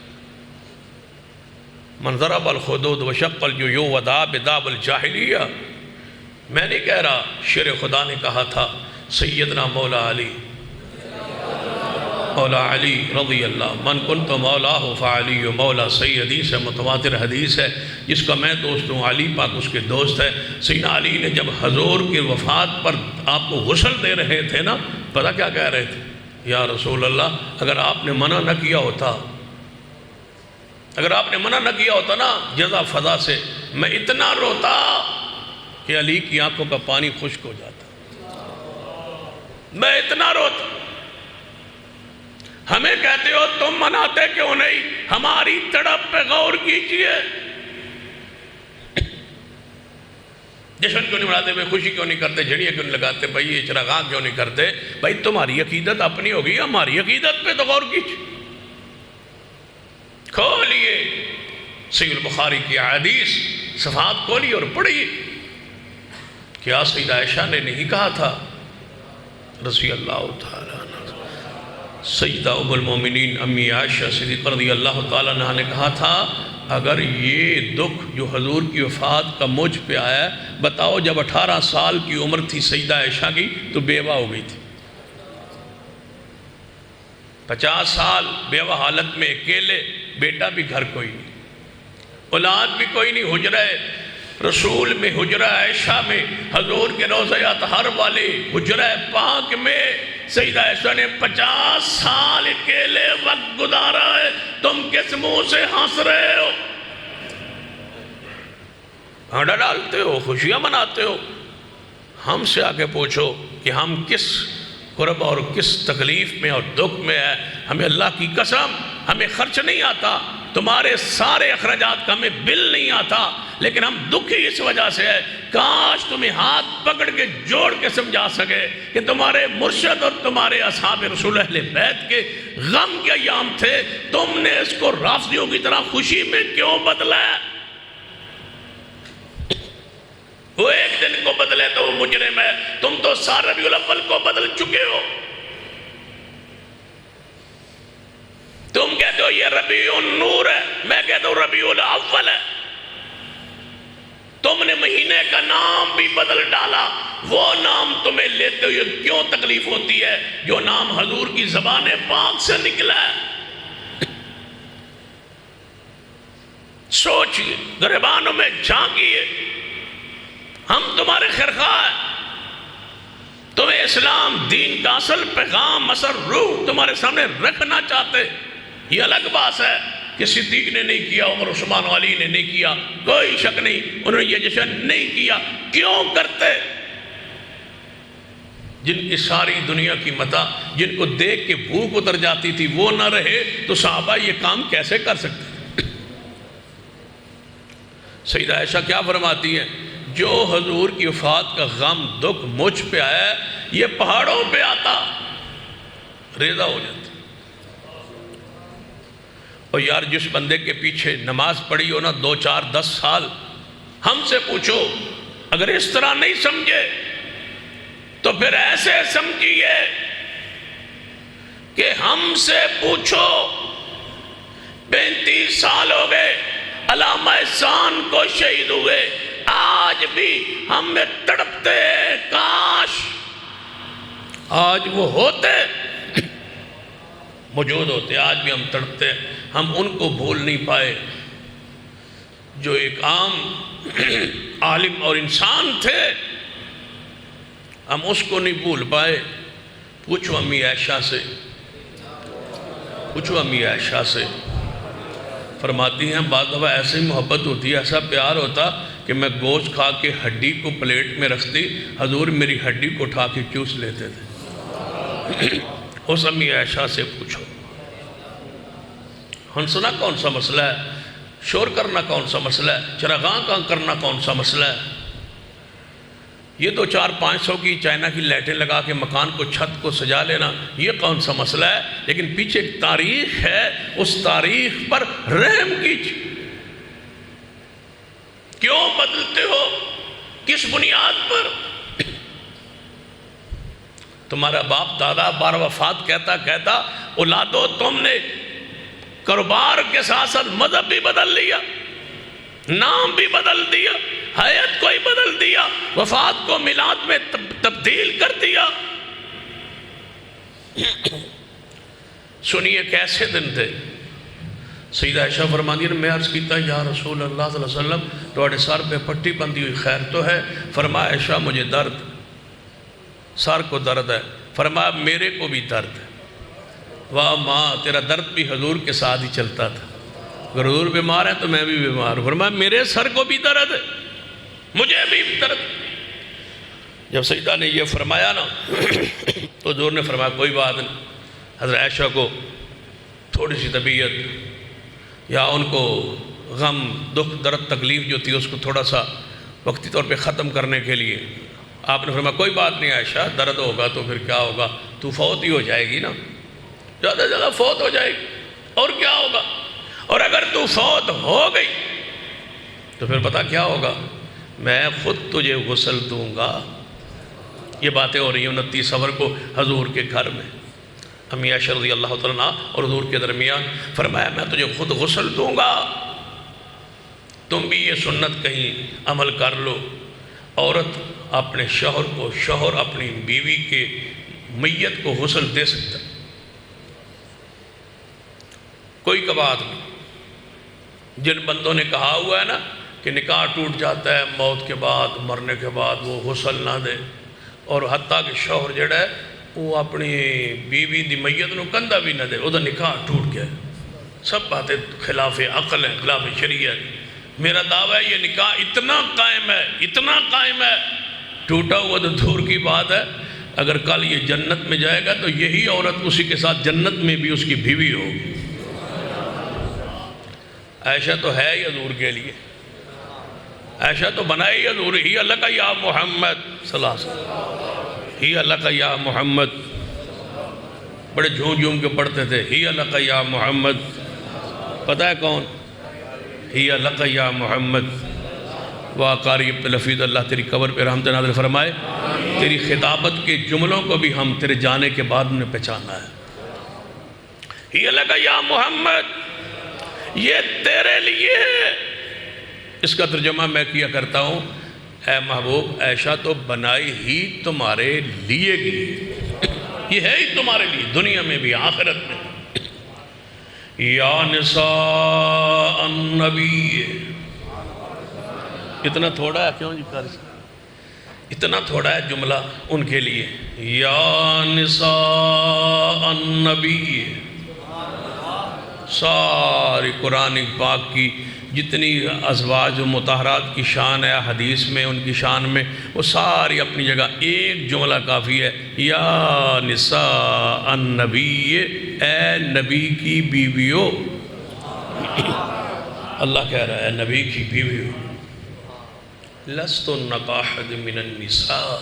من ضرب الخدود وشق الجیوب ودعا بدعوى الجاہلیہ، میں نہیں کہہ رہا، شیر خدا نے کہا تھا، سیدنا مولا علی رضی اللہ، من کنت مولاہ فعلی مولا سیدی سے متواتر حدیث ہے، جس کا میں دوست ہوں، علی پاک اس کے دوست ہے۔ سیدنا علی نے جب حضور کی وفات پر آپ کو غسل دے رہے تھے نا، پتہ کیا کہہ رہے تھے؟ یا رسول اللہ، اگر آپ نے منع نہ کیا ہوتا، اگر آپ نے منع نہ کیا ہوتا نا جزا فضا سے، میں اتنا روتا کہ علی کی آنکھوں کا پانی خشک ہو جاتا، میں اتنا روتا۔ ہمیں کہتے ہو تم مناتے کیوں نہیں؟ ہماری تڑپ پہ غور کیجئے۔ جشن کیوں نہیں مناتے بھائی؟ خوشی کیوں نہیں کرتے؟ جھڑیاں کیوں نہیں لگاتے بھائی؟ یہ چراغاں کیوں نہیں کرتے بھائی؟ تمہاری عقیدت اپنی ہوگی، ہماری عقیدت پہ تو غور کیجئے۔ کھولیے صحیح البخاری کی حدیث، صفحات کھولیے اور پڑھیے۔ کیا سیدہ عائشہ نے نہیں کہا تھا رضی اللہ تعالیٰ عنہ، سیدہ ام المومنین امی عائشہ صدیقہ رضی اللہ تعالیٰ عنہ نے کہا تھا، اگر یہ دکھ جو حضور کی وفات کا مجھ پہ آیا ہے، بتاؤ جب 18 سال کی عمر تھی سیدہ عائشہ کی تو بیوہ ہو گئی تھی، 50 سال بیوہ حالت میں اکیلے، بیٹا بھی گھر کوئی نہیں، اولاد بھی کوئی نہیں، حجرہ رسول میں، حجرہ عائشہ میں، حضور کے روضہ اطہر والے حجرہ پاک میں سیدہ عائشہ نے 50 سال اکیلے وقت گزارا ہے۔ تم کس منہ سے ہنس رہے ہو؟ ہنڈا ڈالتے ہو، خوشیاں مناتے ہو۔ ہم سے آگے پوچھو کہ ہم کس قرب اور کس تکلیف میں اور دکھ میں ہے۔ ہمیں اللہ کی قسم ہمیں خرچ نہیں آتا، تمہارے سارے اخراجات کا ہمیں بل نہیں آتا، لیکن ہم دکھی اس وجہ سے ہے۔ کاش تمہیں ہاتھ پکڑ کے جوڑ کے سمجھا سکے کہ تمہارے مرشد اور تمہارے اصحاب رسول اہل بیت کے غم کے ایام تھے، تم نے اس کو رافضیوں کی طرح خوشی میں کیوں بدلا ہے؟ وہ ایک دن کو بدلے تو وہ مجرم ہے، تم تو سارے ربیع الاول کو بدل چکے ہو۔ تم کہتے ہو یہ ربیع النور ہے، میں کہتا ہوں ربیع الاول ہے۔ تم نے مہینے کا نام بھی بدل ڈالا، وہ نام تمہیں لیتے ہوئے کیوں تکلیف ہوتی ہے جو نام حضور کی زبان پاک سے نکلا ہے؟ سوچئے، گریبانوں میں جھانکیے، ہم تمہارے خیرخواہ ہیں، تمہیں اسلام دین کا اصل پیغام، اثر، روح تمہارے سامنے رکھنا چاہتے۔ یہ الگ بات ہے کہ صدیق نے نہیں کیا، عمر، عثمان، علی نے نہیں کیا، کوئی شک نہیں، انہوں نے یہ جشن نہیں کیا، کیوں کرتے؟ جن کی ساری دنیا کی متاع، جن کو دیکھ کے بھوک اتر جاتی تھی، وہ نہ رہے تو صحابہ یہ کام کیسے کر سکتے؟ سیدہ عائشہ کیا فرماتی ہیں؟ جو حضور کی وفات کا غم، دکھ مجھ پہ آیا، یہ پہاڑوں پہ آتا، ریزہ ہو جاتی۔ اور یار جس بندے کے پیچھے نماز پڑھی ہو نا 2، 4، 10 سال، ہم سے پوچھو، اگر اس طرح نہیں سمجھے تو پھر ایسے سمجھیے کہ ہم سے پوچھو 35 سال ہو گئے علامہ احسان کو شہید ہوئے، آج بھی ہم میں تڑپتے ہیں، کاش آج وہ ہوتے، موجود ہوتے، آج بھی ہم تڑپتے ہیں۔ ہم ان کو بھول نہیں پائے جو ایک عام عالم اور انسان تھے، ہم اس کو نہیں بھول پائے۔ پوچھو امی عائشہ سے، پوچھو امی عائشہ سے، فرماتی ہیں بعض دفعہ ایسی محبت ہوتی ہے، ایسا پیار ہوتا کہ میں گوشت کھا کے ہڈی کو پلیٹ میں رکھتی، حضور میری ہڈی کو اٹھا کے چوس لیتے تھے۔ اس امی عائشہ سے پوچھو۔ ہنسنا کون سا مسئلہ ہے؟ شور کرنا کون سا مسئلہ ہے؟ چراغاں کرنا کون سا مسئلہ ہے؟ یہ 200-500 کی چائنا کی لائٹیں لگا کے مکان کو، چھت کو سجا لینا، یہ کون سا مسئلہ ہے؟ لیکن پیچھے ایک تاریخ ہے، اس تاریخ پر رحم کیجیے۔ کیوں بدلتے ہو؟ کس بنیاد پر؟ تمہارا باپ دادا بار وفات کہتا اولادو تم نے کاروبار کے ساتھ ساتھ مذہب بھی بدل لیا، نام بھی بدل دیا، حیات کو ہی بدل دیا، وفات کو میلاد میں تبدیل کر دیا۔ سنیے کیسے دن تھے۔ سیدہ عائشہ فرماتی ہیں میں عرض کیتا یا رسول اللہ صلی اللہ علیہ وسلم تواڈے سر پہ پٹی بندھی ہوئی خیر تو ہے؟ فرمایا عائشہ مجھے درد، سر کو درد ہے۔ فرمایا میرے کو بھی درد ہے۔ واہ ماں تیرا درد بھی حضور کے ساتھ ہی چلتا تھا، اگر حضور بیمار ہے تو میں بھی بیمار ہوں۔ فرمایا میرے سر کو بھی درد ہے، مجھے بھی درد۔ جب سیدہ نے یہ فرمایا نا تو حضور نے فرمایا کوئی بات نہیں، حضرت عائشہ کو تھوڑی سی طبیعت یا ان کو غم، دکھ، درد، تکلیف جو تھی اس کو تھوڑا سا وقتی طور پہ ختم کرنے کے لیے آپ نے فرمایا کوئی بات نہیں عائشہ، درد ہوگا تو پھر کیا ہوگا، تو فوت ہی ہو جائے گی نا، زیادہ زیادہ فوت ہو جائے گی، اور کیا ہوگا؟ اور اگر تو فوت ہو گئی تو پھر پتہ کیا ہوگا؟ میں خود تجھے غسل دوں گا۔ یہ باتیں ہو رہی ہیں 29 صفر کو حضور کے گھر میں، امی عائشہ رضی اللہ تعالیٰ عنہ اور حضور کے درمیان۔ فرمایا میں تجھے خود غسل دوں گا، تم بھی یہ سنت کہیں عمل کر لو۔ عورت اپنے شوہر کو، شوہر اپنی بیوی کے میت کو غسل دے سکتا، کوئی کبات نہیں۔ جن بندوں نے کہا ہوا ہے نا کہ نکاح ٹوٹ جاتا ہے موت کے بعد، مرنے کے بعد وہ غسل نہ دے، اور حتیٰ کہ شوہر جڑا ہے وہ اپنی بیوی دی میت نو کندھا بھی نہ دے، وہ نکاح ٹوٹ گیا۔ سب باتیں خلاف عقل ہیں، خلاف شریعت۔ میرا دعویٰ ہے یہ نکاح اتنا قائم ہے، اتنا قائم ہے، ٹوٹا ہوا تو دور کی بات ہے، اگر کل یہ جنت میں جائے گا تو یہی عورت اسی کے ساتھ جنت میں بھی اس کی بیوی ہوگی۔ عائشہ تو ہے ہی حضور کے لیے، عائشہ تو بنائی حضور، ہی اللہ کا یا محمد صلی اللہ علیہ وسلم، ہی اللہ کا یا محمد، بڑے جھوم جھوم کے پڑھتے تھے، ہی اللہ کا یا محمد۔ پتہ ہے کون؟ ہی اللہ کا یا محمد۔ واہ قاری عبدالحفیظ، اللہ تیری قبر پہ رحمت نازل فرمائے، تیری خطابت کے جملوں کو بھی ہم تیرے جانے کے بعد نے پہچانا ہے۔ ہی اللہ کا یا محمد، یہ تیرے لیے ہے، اس کا ترجمہ میں کیا کرتا ہوں، اے محبوب عائشہ تو بنائی ہی تمہارے لیے گی، یہ ہے ہی تمہارے لیے، دنیا میں بھی آخرت میں۔ یا نساء النبی، اتنا تھوڑا ہے کیوں جی قاری صاحب؟ اتنا تھوڑا ہے جملہ ان کے لیے، یا نساء النبی۔ ساری قرآن پاک کی جتنی ازواج و مطہرات کی شان ہے حدیث میں، ان کی شان میں، وہ ساری اپنی جگہ، ایک جملہ کافی ہے، یا نساء النبی، اے نبی کی بیویوں۔ اللہ کہہ رہا ہے نبی کی بیویوں، لستن کاحد من النساء،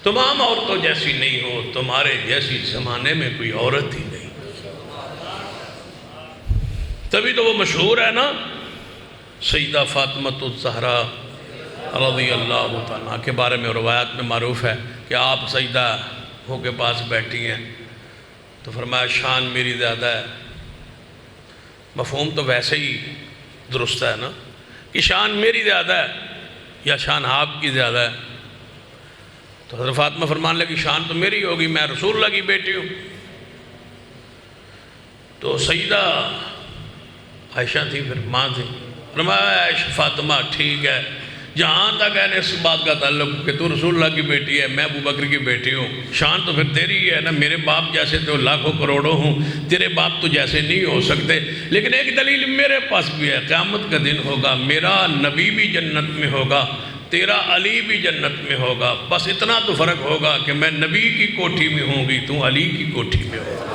تم عام عورتوں جیسی نہیں ہو، تمہارے جیسی زمانے میں کوئی عورت ہی نہیں۔ تبھی تو وہ مشہور ہے نا، سیدہ فاطمہ الزہرا رضی اللہ تعالیٰ کے بارے میں روایات میں معروف ہے کہ آپ سیدہ ہو کے پاس بیٹھی ہیں تو فرمایا شان میری زیادہ ہے۔ مفہوم تو ویسے ہی درست ہے نا کہ شان میری زیادہ ہے یا شان آپ کی زیادہ ہے؟ تو حضرت فاطمہ فرمان لگی شان تو میری ہوگی، میں رسول اللہ کی بیٹی ہوں۔ تو سیدہ عائشہ تھی، پھر ماں تھی، فرمایا عائشہ فاطمہ ٹھیک ہے، جہاں تک ہے اس بات کا تعلق کہ تو رسول اللہ کی بیٹی ہے، میں ابو بکر کی بیٹی ہوں، شان تو پھر تیری ہی ہے نا، میرے باپ جیسے تو لاکھوں کروڑوں ہوں، تیرے باپ تو جیسے نہیں ہو سکتے۔ لیکن ایک دلیل میرے پاس بھی ہے، قیامت کا دن ہوگا، میرا نبی بھی جنت میں ہوگا، تیرا علی بھی جنت میں ہوگا، بس اتنا تو فرق ہوگا کہ میں نبی کی کوٹھی میں ہوں گی، تو علی کی کوٹھی میں ہوگا،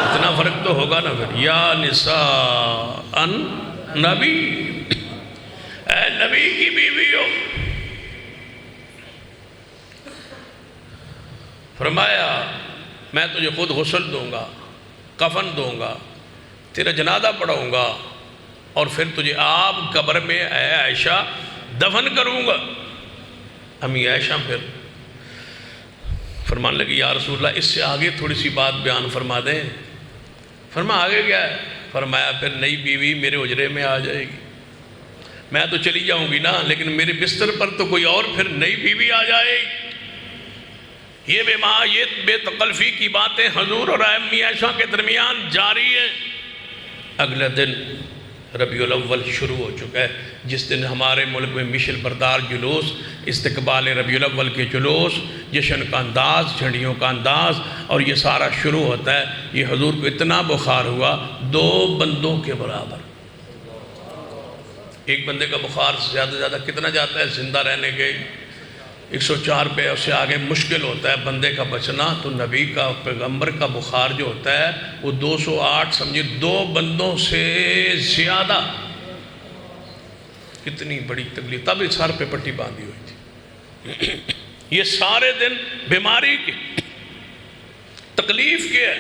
اتنا فرق تو ہوگا نا پھر۔ یا نساء النبی، اے نبی کی بیویوں، فرمایا میں تجھے خود غسل دوں گا، کفن دوں گا، تیرا جنازہ پڑھاؤں گا، اور پھر تجھے آپ قبر میں اے عائشہ دفن کروں گا۔ امی عائشہ پھر فرمان لگی یا رسول اللہ اس سے آگے تھوڑی سی بات بیان فرما دیں۔ فرمایا آگے کیا ہے؟ فرمایا پھر نئی بیوی میرے حجرے میں آ جائے گی، میں تو چلی جاؤں گی نا، لیکن میرے بستر پر تو کوئی اور پھر نئی بیوی آ جائے گی۔ یہ بے تکلفی کی باتیں حضور اور امی عائشہ کے درمیان جاری ہیں۔ اگلے دن ربیع الاول شروع ہو چکا ہے، جس دن ہمارے ملک میں مشل بردار جلوس، استقبال ربیع الاول کے جلوس، جشن کا انداز، جھنڈیوں کا انداز، اور یہ سارا شروع ہوتا ہے۔ یہ حضور کو اتنا بخار ہوا 2 بندوں کے برابر۔ ایک بندے کا بخار زیادہ سے زیادہ کتنا جاتا ہے زندہ رہنے کے؟ 104 پہ، اس سے آگے مشکل ہوتا ہے بندے کا بچنا۔ تو نبی کا پیغمبر کا بخار جو ہوتا ہے وہ 208، سمجھے 2 بندوں سے زیادہ۔ کتنی بڑی تکلیف، تب اس سر پہ پٹی باندھی ہوئی تھی۔ یہ سارے دن بیماری کے، تکلیف کے ہے۔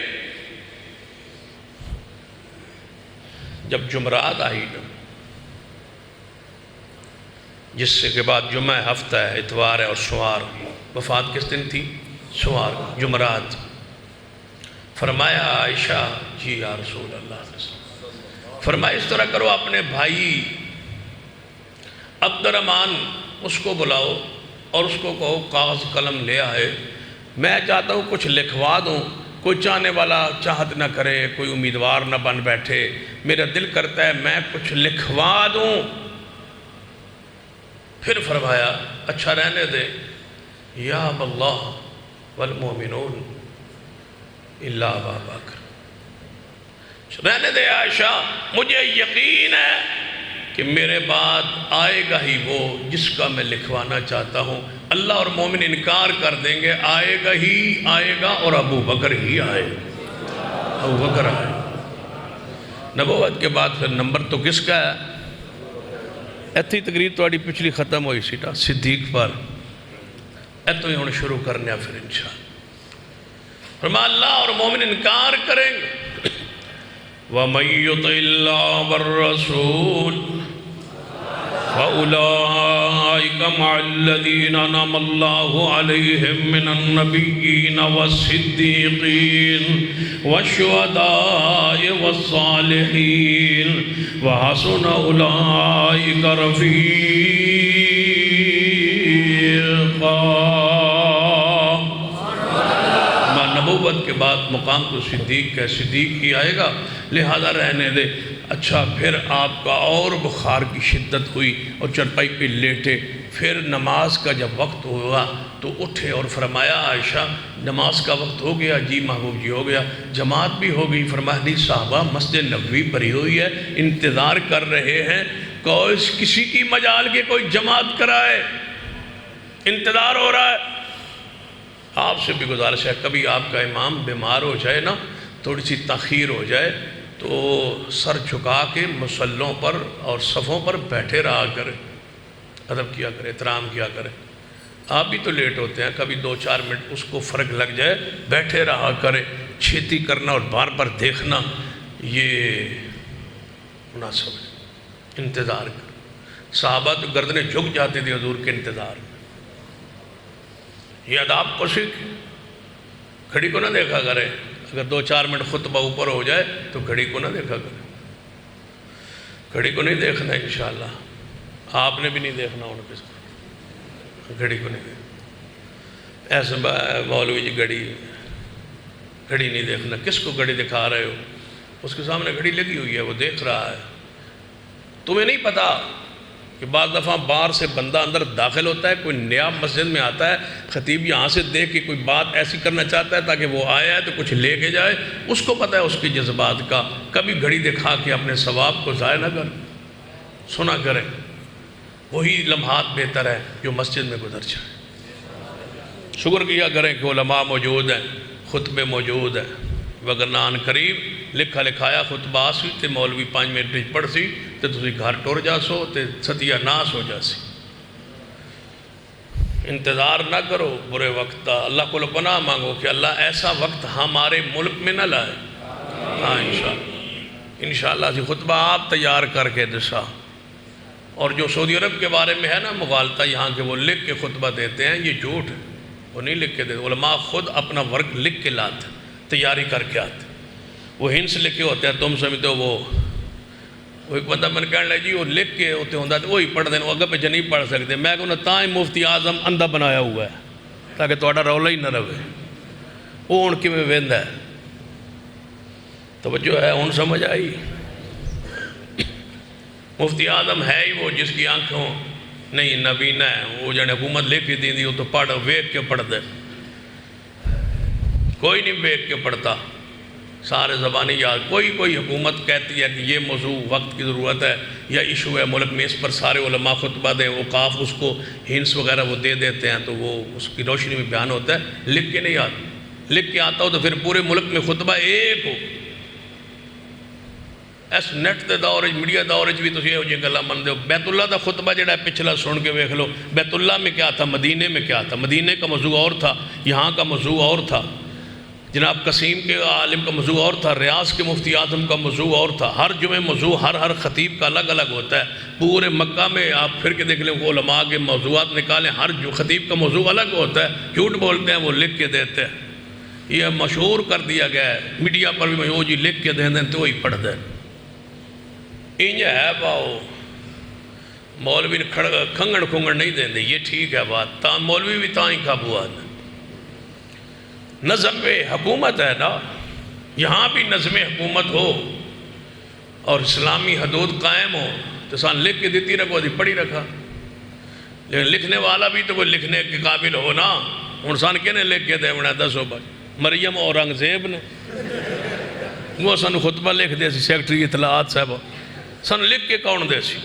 جب جمعرات آئی نا، جس سے کے بعد جمعہ ہفتہ ہے، اتوار ہے اور سوار، وفات کس دن تھی؟ سوار، جمعرات۔ فرمایا عائشہ جی یا رسول اللہ، فرمایا اس طرح کرو اپنے بھائی عبد الرحمن اس کو بلاؤ اور اس کو کہو کاغذ قلم لے آئے، میں چاہتا ہوں کچھ لکھوا دوں، کوئی چاہنے والا چاہت نہ کرے، کوئی امیدوار نہ بن بیٹھے، میرا دل کرتا ہے میں کچھ لکھوا دوں۔ پھر فرمایا اچھا رہنے دے، یا اللہ والمومنون الا ابا بکر، رہنے دے عائشہ، مجھے یقین ہے کہ میرے بعد آئے گا ہی وہ جس کا میں لکھوانا چاہتا ہوں۔ اللہ اور مومن انکار کر دیں گے، آئے گا ہی آئے گا، اور ابو بکر ہی آئے، ابو بکر آئے۔ نبوت کے بعد پھر نمبر تو کس کا ہے؟ ایتھی تقریر تو پچھلی ختم ہوئی سی نا صدیق پر، ایتھوں ہی ہوں شروع کرنے پھر انشاءاللہ۔ فرمایا اللہ اور مومن انکار کریں گے، وَمَن يُطِعِ اللَّهَ وَالرَّسُولَ فَأُولَئِكَ مَعَ الَّذِينَ أَنْعَمَ اللَّهُ عَلَيْهِمْ مِنَ النَّبِيِّينَ وَالصِّدِّيقِينَ وَالشُّهَدَاءِ وَالصَّالِحِينَ وَحَسُنَ أُولَئِكَ رَفِيقًا۔ نبوت کے بعد مقام تو صدیق کا صدیق ہی آئے گا، لہذا رہنے دے۔ اچھا، پھر آپ کا اور بخار کی شدت ہوئی اور چرپائی پہ لیٹے، پھر نماز کا جب وقت ہوا تو اٹھے اور فرمایا عائشہ نماز کا وقت ہو گیا؟ جی محبوب جی ہو گیا۔ جماعت بھی ہو گئی؟ فرمایا نہیں، صحابہ مسجد نبوی بھری ہوئی ہے، انتظار کر رہے ہیں کسی کی مجال کے کوئی جماعت کرائے، انتظار ہو رہا ہے۔ آپ سے بھی گزارش ہے، کبھی آپ کا امام بیمار ہو جائے نا، تھوڑی سی تاخیر ہو جائے تو سر جھکا کے مصلوں پر اور صفوں پر بیٹھے رہا کرے، ادب کیا کرے، احترام کیا کرے۔ آپ بھی تو لیٹ ہوتے ہیں، کبھی 2-4 منٹ اس کو فرق لگ جائے، بیٹھے رہا کرے۔ چھیتی کرنا اور بار بار دیکھنا یہ مناسب ہے، انتظار کر۔ صحابہ تو گردنیں جھک جاتی تھی حضور کے انتظار میں۔ یہ اداب کو سیکھ، گھڑی کو نہ دیکھا کرے، اگر 2-4 منٹ خطبہ اوپر ہو جائے تو گھڑی کو نہ دیکھا کرے، گھڑی کو نہیں دیکھنا انشاءاللہ، آپ نے بھی نہیں دیکھنا ان کے ساتھ، گھڑی کو نہیں دیکھنا۔ ایسے مولوی جی گھڑی نہیں دیکھنا، کس کو گھڑی دکھا رہے ہو؟ اس کے سامنے گھڑی لگی ہوئی ہے، وہ دیکھ رہا ہے، تمہیں نہیں پتا کہ بعض دفعہ باہر سے بندہ اندر داخل ہوتا ہے، کوئی نیا مسجد میں آتا ہے، خطیب یہاں سے دیکھ کے کوئی بات ایسی کرنا چاہتا ہے تاکہ وہ آیا ہے تو کچھ لے کے جائے، اس کو پتہ ہے اس کے جذبات کا۔ کبھی گھڑی دکھا کے اپنے ثواب کو ضائع نہ کر، سنا کرے، وہی لمحات بہتر ہے جو مسجد میں گزر جائے۔ شکر کیا کریں کہ علماء موجود ہیں، خطبے موجود ہیں، وگرنہ آن قریب لکھا لکھایا خطبہ سی تے مولوی 5 منٹ پڑھ سی تے تسی گھر ٹر جا سو تے ستیہ ناس ہو جا سی۔ انتظار نہ کرو برے وقت دا، اللہ کو پناہ مانگو کہ اللہ ایسا وقت ہمارے ملک میں نہ لائے۔ ہاں انشاءاللہ سی خطبہ آپ تیار کر کے دسا۔ اور جو سعودی عرب کے بارے میں ہے نا مغالطہ یہاں کے، وہ لکھ کے خطبہ دیتے ہیں، یہ جھوٹ ہے، وہ نہیں لکھ کے دیتے۔ علماء خود اپنا ورک لکھ کے لاتے، تیاری کر کے آتے، وہ ہنس لکھے ہوتے ہیں، تم سمجھتے ہو وہ ایک بندہ من کہنے لگے جی وہ لکھ کے ہوتے ہوں تو وہی پڑھ دیں، وہ اگر پیچھے نہیں پڑھ سکتے۔ میں کہوں تاں ہی مفتی اعظم اندھا بنایا ہوا ہے تاکہ تھوڑا رولا ہی نہ رہے، وہ ان کی میں ویندا ہے۔ توجہ ہے، ان سمجھ آئی؟ مفتی اعظم ہے ہی وہ جس کی آنکھوں نہیں نبینہ ہے، وہ جانے حکومت لے کے دی وہ تو پڑھ ویکھ کے پڑھ دے، کوئی نہیں ویکھ کے پڑھتا، سارے زبانی یاد۔ کوئی حکومت کہتی ہے کہ یہ موضوع وقت کی ضرورت ہے یا ایشو ہے ملک میں، اس پر سارے علماء خطبہ دیں، اوقاف اس کو ہنس وغیرہ وہ دے دیتے ہیں تو وہ اس کی روشنی میں بیان ہوتا ہے، لکھ کے نہیں آتا۔ لکھ کے آتا ہو تو پھر پورے ملک میں خطبہ ایک ہو۔ اس نیٹ دے دور میڈیا دور بھی تسی یہ گلاں منتے ہو۔ بیت اللہ دا خطبہ جڑا ہے پچھلا سن کے دیکھ لو، بیت اللہ میں کیا تھا، مدینے میں کیا تھا۔ مدینے کا موضوع اور تھا، یہاں کا موضوع اور تھا، جناب قسیم کے عالم کا موضوع اور تھا، ریاض کے مفتی اعظم کا موضوع اور تھا۔ ہر جمعہ موضوع ہر خطیب کا الگ الگ ہوتا ہے۔ پورے مکہ میں آپ پھر کے دیکھ لیں، وہ علماء کے موضوعات نکالیں، ہر جو خطیب کا موضوع الگ ہوتا ہے۔ جھوٹ بولتے ہیں وہ لکھ کے دیتے ہیں، یہ مشہور کر دیا گیا ہے میڈیا پر بھی، وہ جی لکھ کے دے دیں تو وہی پڑھ دیں۔ انج ہے باؤ مولوی نے کھنگڑ کھنگڑ نہیں دیں دے، یہ ٹھیک ہے بات، تا مولوی بھی تاں ہی قابو آنا۔ نظم حکومت ہے نا، یہاں بھی نظم حکومت ہو اور اسلامی حدود قائم ہو تو سان لکھ کے دیتی رکھو، دی پڑھی رکھا۔ لیکن لکھنے والا بھی تو کوئی لکھنے کے قابل ہو نا، انسان کہنے لکھ کے دے بنا 10 بھائی مریم اور اورنگزیب نے وہ سن خطبہ لکھ دے سی، سیکٹری اطلاعات صاحب سن لکھ کے کون دے سی۔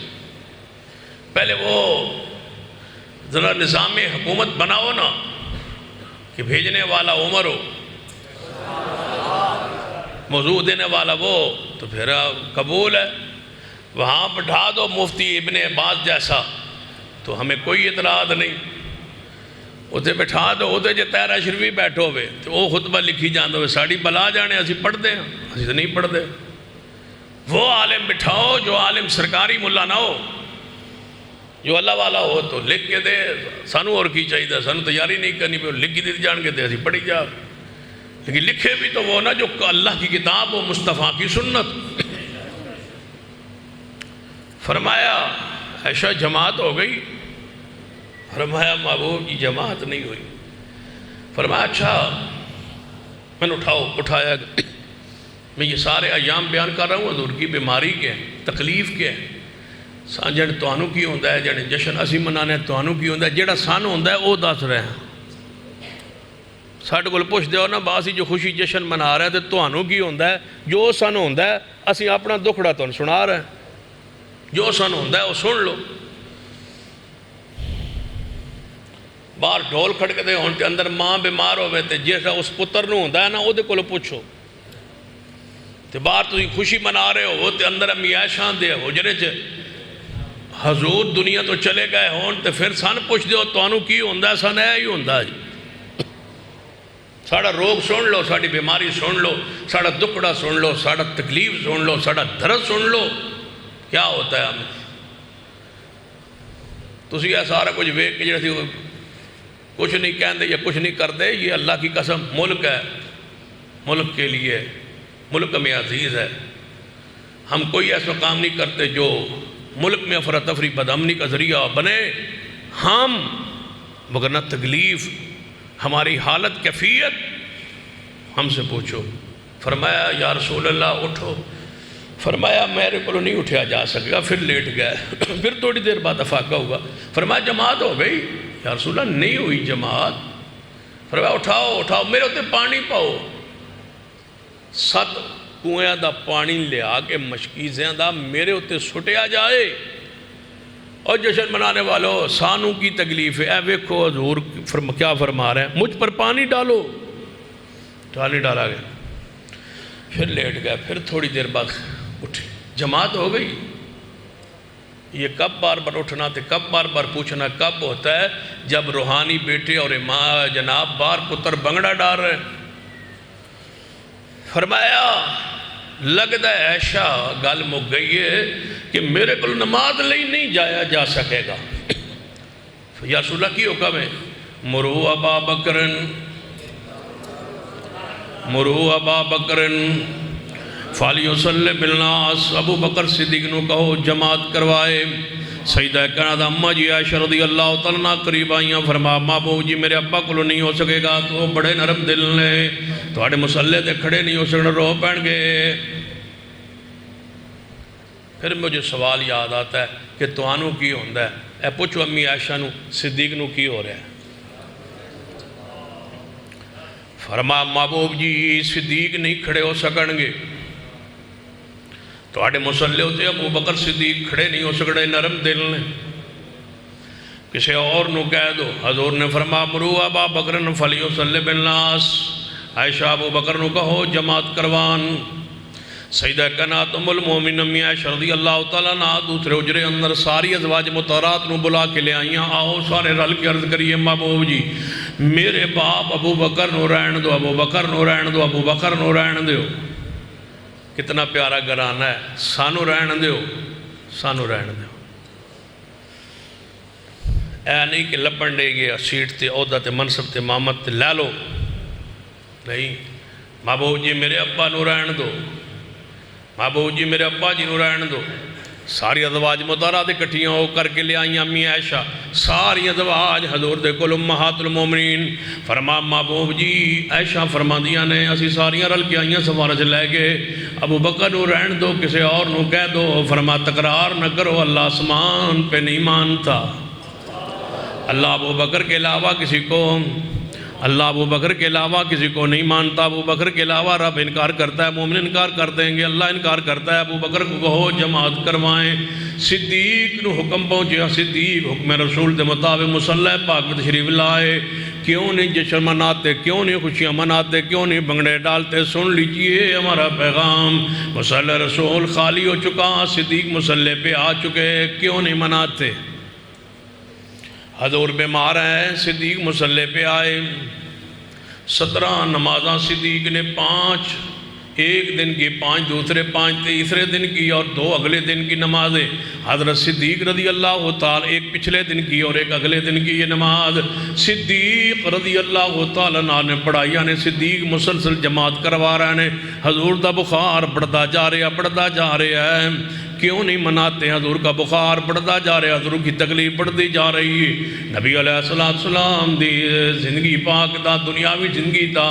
پہلے وہ ذرا نظام حکومت بناؤ نا کہ بھیجنے والا عمر ہو، موضوع دینے والا وہ، تو پھر قبول ہے۔ وہاں بٹھا دو مفتی ابن عباس جیسا تو ہمیں کوئی اعتراض نہیں، اتنے بٹھا دو، اتنے جے تیرہ شریفی بیٹھو ہوئے تو وہ خطبہ لکھی جاندو ہوئے، ساڑی بلا جانے اسی پڑھ دیں، اسی تو نہیں پڑھ دیں۔ وہ عالم بٹھاؤ جو عالم سرکاری ملا نہ ہو، جو اللہ والا ہو تو لکھ کے دے، سانو اور کی چاہیے، سانو تیاری نہیں کرنی پہ لکھ کے دے جان کے دے اسی پڑھی جا، لیکن لکھے بھی تو وہ نا جو اللہ کی کتاب و مصطفیٰ کی سنت۔ فرمایا عائشہ جماعت ہو گئی؟ فرمایا محبوب جی جماعت نہیں ہوئی۔ فرمایا اچھا میں نے اٹھایا، میں یہ سارے ایام بیان کر رہا ہوں حضور کی بیماری کے تکلیف کے، جڑے تانوں کی ہوندہ ہے، جڑے جشن اسی منانے تانوں کی ہوندہ ہے، جڑا سانو ہوندہ ہے وہ دس رہے ہیں۔ ساڑھے کو پوچھ دیو نا باسی جو خوشی جشن منا رہے ہیں تو تانوں کی ہوندہ ہے، جو سانو ہوندہ ہے اسی اپنا دکھڑا تانوں سنا رہے ہیں، جو سانو ہوندہ ہے وہ سن لو۔ باہر ڈھول کھڑک دے ہون تے اندر ماں بیمار ہوئے تے جیسا اس پتر نو ہوندہ ہے نا وہ دے کو لو پوچھو تے باہر تُسی خوشی منا رہے ہو تے اندر امی عائشہ دے ہو جرے چھے حضور دنیا تو چلے گئے ہون تے پھر سان پوچھ دے ہو تو انو کی ہوندہ ہے سان ہے ہی ہوندہ ہے۔ ساڑا روگ سن لو، ساڑی بیماری سن لو، ساڑا دکڑا سن لو، ساڑا تکلیف سن لو، ساڑا درد سن لو، کیا ہوتا ہے ہمیں؟ تُسی یہ سارا کچھ ویک کے جیسے کچھ نہیں کہن دے یا کچھ نہیں کر دے، یہ اللہ کی قسم ملک ہے، ملک کے لیے، ملک میں عزیز ہے۔ ہم کوئی ایسا کام نہیں کرتے جو ملک میں افراتفری بدامنی کا ذریعہ بنے، ہم مگر تکلیف ہماری حالت کیفیت ہم سے پوچھو۔ فرمایا یا رسول اللہ اٹھو، فرمایا میرے کو نہیں اٹھیا جا سکے گا، پھر لیٹ گئے، پھر تھوڑی دیر بعد افاقہ ہوا۔ فرمایا جماعت ہو گئی؟ یا رسول اللہ نہیں ہوئی جماعت۔ فرمایا اٹھاؤ میرے ہوتے پانی پاؤ، 7 کنویں دا پانی لیا کے مشکیزیں دا میرے ہوتے سٹیا جائے۔ اور جشن منانے والوں سانوں کی تکلیف ہے، اے ویکھو حضور کیا فرما رہے ہیں، مجھ پر پانی ڈالو، پانی ڈالا گیا، پھر لیٹ گیا، پھر تھوڑی دیر بعد اٹھے، جماعت ہو گئی۔ یہ کب بار بار اٹھنا تھے، کب بار بار پوچھنا کب ہوتا ہے؟ جب روحانی بیٹے اور امام جناب بار پتر بنگڑا ڈال رہے ہیں۔ فرمایا لگتا ہے عائشہ گل مک گئی ہے کہ میرے کو نماز لئی نہیں جایا جا سکے گا۔ یا رسول اللہ کی حکم ہے، مرو ابا بکرن فَلْيُصَلِّ بِالنَّاسِ، ابو بکر صدیق نو کہو جماعت کروائے۔ سیدہ کہنا دا اماں جی عائشہ رضی اللہ تعالیٰ قریب آئیاں، فرما مابو جی میرے ابا کو نہیں ہو سکے گا، تو بڑے نرم دل نے تو آڑے مسلح دے کھڑے نہیں ہو سکنے، رو پہن گئے۔ پھر مجھے سوال یاد آتا ہے کہ تو آنو کی ہوندہ ہے، اے پوچھو امی عائشہ نو صدیق نو کی ہو رہا ہے؟ فرما محبوب جی صدیق نہیں کھڑے ہو سکن گے، تو آڑے مسلح ہوتے ابو بکر صدیق کھڑے نہیں ہو سکڑے، نرم دل نے کسی اور نو کہہ دو۔ حضور نے فرما مرو ابا بکرن فلیصلی بالناس، عائشہ ابو بکر نو کہو جماعت کروان۔ سیدہ کنات ام المومن امی عائشہ رضی اللہ تعالیٰ عنہ دوسرے اجرے اندر ساری ازواج مطہرات نو بلا کے لے آئیاں، آؤ سارے رل کے عرض کریے محبوب جی میرے باپ ابو بکر نو رہن دو، ابو بکر نو رہن دو، ابو بکر نو رہن دو۔ کتنا پیارا گھرانہ ہے، سانو رہن دیو، سانو رہن دیو۔ اے نہیں کہ لپن دے گیا سیٹ تے عہدہ تے منصب تے مامت تے لے لو، نہیں، محبوب جی میرے ابا نو رہن دو، محبوب جی میرے ابا جی نو رہن دو۔ ساری ازواج مطہرات اکٹھیاں ہو کر کے لے آئیں امی عائشہ، ساری ازواج حضور دے کول امہات المومنین۔ فرما محبوب جی عائشہ فرما دیاں نے اسی ساریاں رل کے آئیاں سفارش لے گئے، ابو بکر نو رہن دو کسی اور نو کہہ دو۔ فرما تکرار نہ کرو، اللہ آسمان پہ نہیں مانتا، اللہ ابو بکر کے علاوہ کسی کو، اللہ ابو بکر کے علاوہ کسی کو نہیں مانتا، ابو بکر کے علاوہ رب انکار کرتا ہے، مومن انکار کر دیں گے، اللہ انکار کرتا ہے۔ ابو بکر کو کہو جماعت کروائیں۔ صدیق نو حکم پہنچیا، صدیق حکم رسول دے مطابق مصلی پاک میں تشریف لائے۔ کیوں نہیں جشن مناتے، کیوں نہیں خوشیاں مناتے، کیوں نہیں بنگڑے ڈالتے؟ سن لیجئے ہمارا پیغام، مصلی رسول خالی ہو چکا، صدیق مصلی پہ آ چکے، کیوں نہیں مناتے؟ حضور بیمار ہیں، صدیق مصلی پہ آئے، 17 نمازاں صدیق نے 5 ایک دن کی 5 دوسرے 5 تیسرے دن کی اور 2 اگلے دن کی نمازیں حضرت صدیق رضی اللہ تعالیٰ، ایک پچھلے دن کی اور ایک اگلے دن کی یہ نماز صدیق رضی اللہ تعالیٰ نے پڑھائی، یعنی صدیق مسلسل جماعت کروا رہے ہیں، حضور دا بخار بڑھتا جا رہا ہے، کیوں نہیں مناتے؟ حضور کا بخار بڑھتا جا رہا ہے، حضور کی تکلیف بڑھتی جا رہی ہے۔ نبی علیہ السلام دی زندگی پاک دا دنیاوی زندگی دا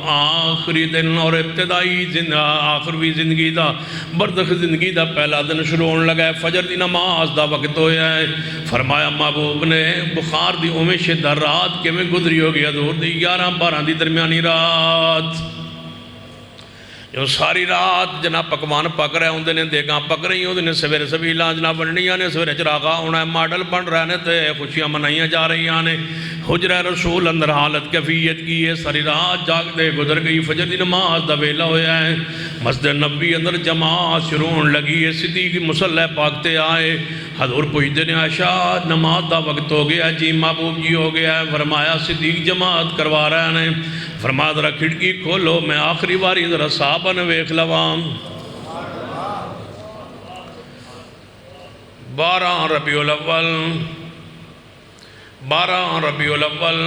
آخری دن اور ابتدائی آخری زندگی دا برزخ زندگی دا پہلا دن شروع ہونے لگا ہے، فجر دی نماز دا وقت ہویا ہے۔ فرمایا محبوب نے بخار دی اومے شدہ رات کے میں گزری ہوگی، حضور دی 11-12 دی درمیانی رات، جو ساری رات جناب پکوان پک رہے ہوندے نے، دیگاں پک رہی ہوندے نے، سویرے سبیلاں جناب بننیاں نے، سویرے چراغا ہونا ہے، ماڈل بن رہے نے، تے خوشیاں منائیاں جا رہی نے، حجرہ رسول اندر حالت کیفیت کی ہے، ساری رات جاگتے گزر گئی، فجر دی نماز دا ویلا ہویا ہے، مسجد نبی اندر جماعت شروع ہونے لگی ہے، صدیق مصلی پاکتے آئے، حضور پوچھتے نے عائشہ نماز دا وقت ہو گیا جی محبوب جی ہو گیا ہے، فرمایا صدیق جماعت کروا رہے ہیں، فرمایا ذرا کھڑکی کھولو میں آخری باری ذرا صحابہ نے ویکھ لواں۔ 12 ربیع الاول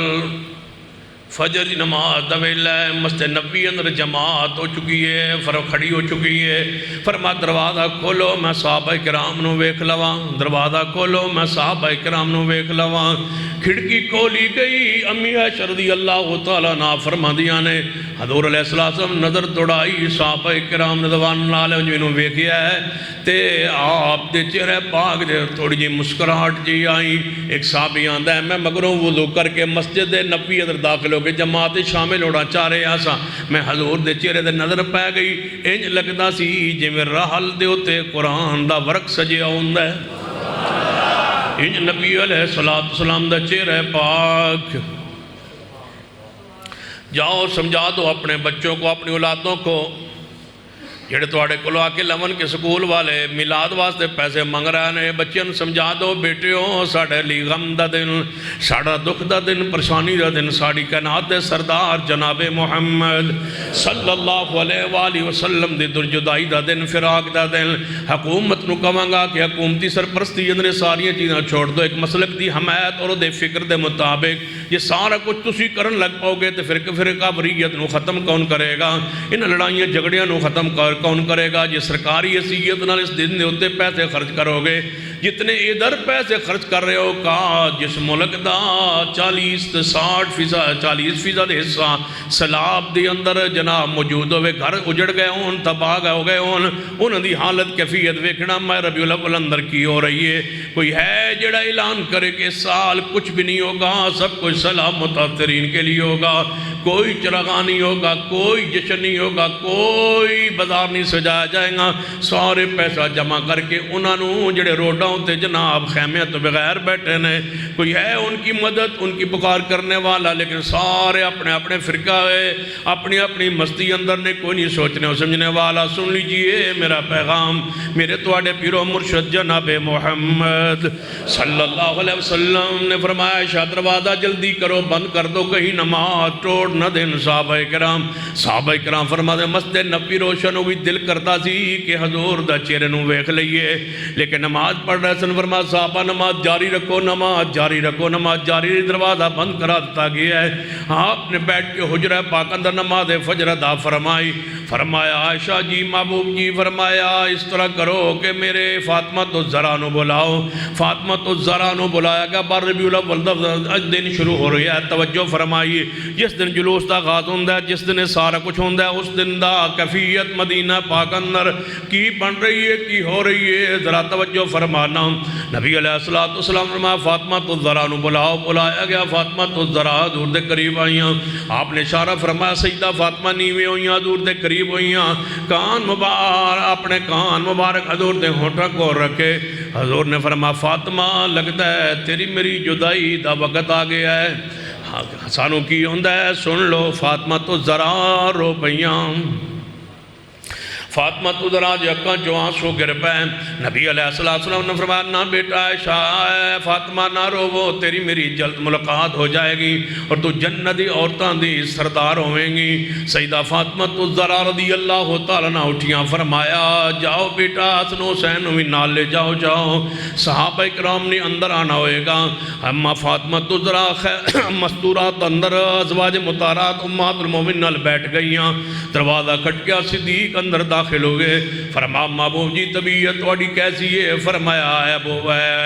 فجر دی نماز دا ویلا ہے، مسجد نبی اندر جماعت ہو چکی ہے، کھڑی ہو چکی ہے، فرما دروازہ کھولو میں صحابہ کرام نو ویکھ لواں، دروازہ کھولو میں صحابہ کرام نو ویکھ لواں۔ کھڑکی کھولی گئی، امی عائشہ رضی اللہ تعالیٰ عنہا فرماندیاں نے حضور علیہ السلام نظر دوڑائی، صحابہ کرام رضوان اللہ علیہ جنہوں ویکھیا ہے تے آپ دے چہرے پاک دے تھوڑی جی مسکراہٹ جی آئی۔ ایک صحابی آندا ہے میں مگروں وضو کر کے مسجد نبی اندر داخل ہو کے جماعت شامل ہونا چاہ رہے آسا، میں حضور دے چہرے دے نظر پہ گئی، انج لگدا سی جے میں رحل دے ہوتے قرآن دا ورق سجیا ہوندا ہے، انج نبی علیہ السلام دا چہرہ پاک۔ جاؤ سمجھا دو اپنے بچوں کو، اپنی اولادوں کو، جڑے تواڈے کولو آ کے لمن کے سکول والے میلاد واسطے پیسے منگ رہے ہیں، بچوں نے سمجھا دو بیٹیوں ساڑھے لی غم دا دن، ساڑھا دکھ دا دن، پریشانی دا دن، ساڑھی کائنات دے سردار جناب محمد صلی اللہ علیہ وآلہ وسلم دی درجدائی دا دن، فراق دا دن۔ حکومت نو کہاں گا کہ حکومتی سرپرستی اندر ساری چیزاں چھوڑ دو، ایک مسلک دی حمایت اور دے فکر دے مطابق یہ سارا کچھ تسی کرن لگ پاؤ گے تو فرقہ وریت نو ختم کون کرے گا؟ ان لڑائیاں جھگڑیاں نو ختم کون کرے گا؟ جی سرکاری حیثیت نال اس دن دے ہوتے پیسے خرچ کرو گے، جتنے ادھر پیسے خرچ کر رہے ہو، کا جس ملک دا 40-60% حصہ سیلاب دے اندر جناب موجود ہوئے، گھر اجڑ گئے ہون، تباہ ہو گئے ہون، انہوں دی حالت کیفیت ویکھنا میں ربیع الاول اندر کی ہو رہی ہے۔ کوئی ہے جڑا اعلان کرے کہ سال کچھ بھی نہیں ہوگا، سب کچھ سیلاب متاثرین کے لیے ہوگا، کوئی چراغاں نہیں ہوگا، کوئی جشن نہیں ہوگا، کوئی بازار نہیں سجایا جائے گا، سارے پیسہ جمع کر کے انہوں جڑے روڈاں ہوتے جناب خیمے تو بغیر بیٹھے نے، کوئی ہے ان کی مدد ان کی پکار کرنے والا، لیکن سارے اپنے اپنے فرقہ ہے، اپنی اپنی مستی اندر نے، کوئی نہیں سوچنے اور سمجھنے والا۔ سن لیجئے میرا پیغام، میرے تواڈے پیر و مرشد جناب محمد صلی اللہ علیہ وسلم نے فرمایا شاہ دروازہ جلدی کرو، بند کر دو، کہیں نماز توڑ نہ دین۔ صحابہ کرام فرماتے مسجد نبی روشن ہوئی، دل کرتا سی کہ حضور دا چہرے نو ویکھ لئیے، لیکن نماز پڑھ رہے سن۔ فرمایا صحابہ نماز جاری رکھو، نماز جاری رکھو، نماز جاری، دروازہ بند کرا دیتا گیا ہے۔ آپ نے بیٹھ کے حجرہ پاک اندر نماز فجر ادا فرمائی۔ فرمایا عائشہ جی محبوب جی، فرمایا اس طرح کرو کہ میرے فاطمہ تو زہرا نو بلاؤ۔ فاطمہ تو زہرا نو بلایا گیا، بار ربیع الاول دن شروع ہو رہی ہے، توجہ فرمائی، جس دن جلوس دا آغاز ہوندہ ہے، جس دن سارا کچھ ہوندہ ہے، اس دن دا کیفیت مدینہ پاک اندر کی بن رہی ہے، کی ہو رہی ہے، ذرا توجہ فرمانا۔ نبی علیہ السلام فرمایا فاطمہ تو زہرا نو بلاؤ۔ بلایا گیا، فاطمہ تو زہرا حضور دے قریب آئیاں، آپ نے اشارہ فرمایا سیدہ فاطمہ نیویں ہوئیاں، حضور دے قریب ہوئیاں، کان مبارک اپنے کان مبارک حضور دے ہونٹاں کو رکھے۔ حضور نے فرمایا فاطمہ لگتا ہے تیری میری جدائی دا وقت آ گیا ہے، سانوں کی ہوندہ ہے سن لو۔ فاطمہ تو زہرا رو پئیاں، فاطمہ تو ذرا جکاں جو آنسو گر پے. نبی علیہ السلام نے فرمایا نہ بیٹا عائشہ فاطمہ نہ روو، تیری میری جلد ملاقات ہو جائے گی اور تو جنتی عورتاں دی سردار ہوئیں گی. سیدہ فاطمہ تو ذرا رضی اللہ تعالیٰ نہ اٹھیاں، فرمایا جاؤ بیٹا حسن حسین بھی نال لے جاؤ جاؤ، صحابہ کرام نے اندر آنا ہوئے گا. اما فاطمہ تو ذرا مستورات اندر ازواج مطہرات امہات المومنین نال بیٹھ گئیاں. دروازہ کھٹ گیا، صدیق اندر داخل ہو گئے. فرمایا محبوب جی طبیعت تھوڑی کیسی ہے؟ فرمایا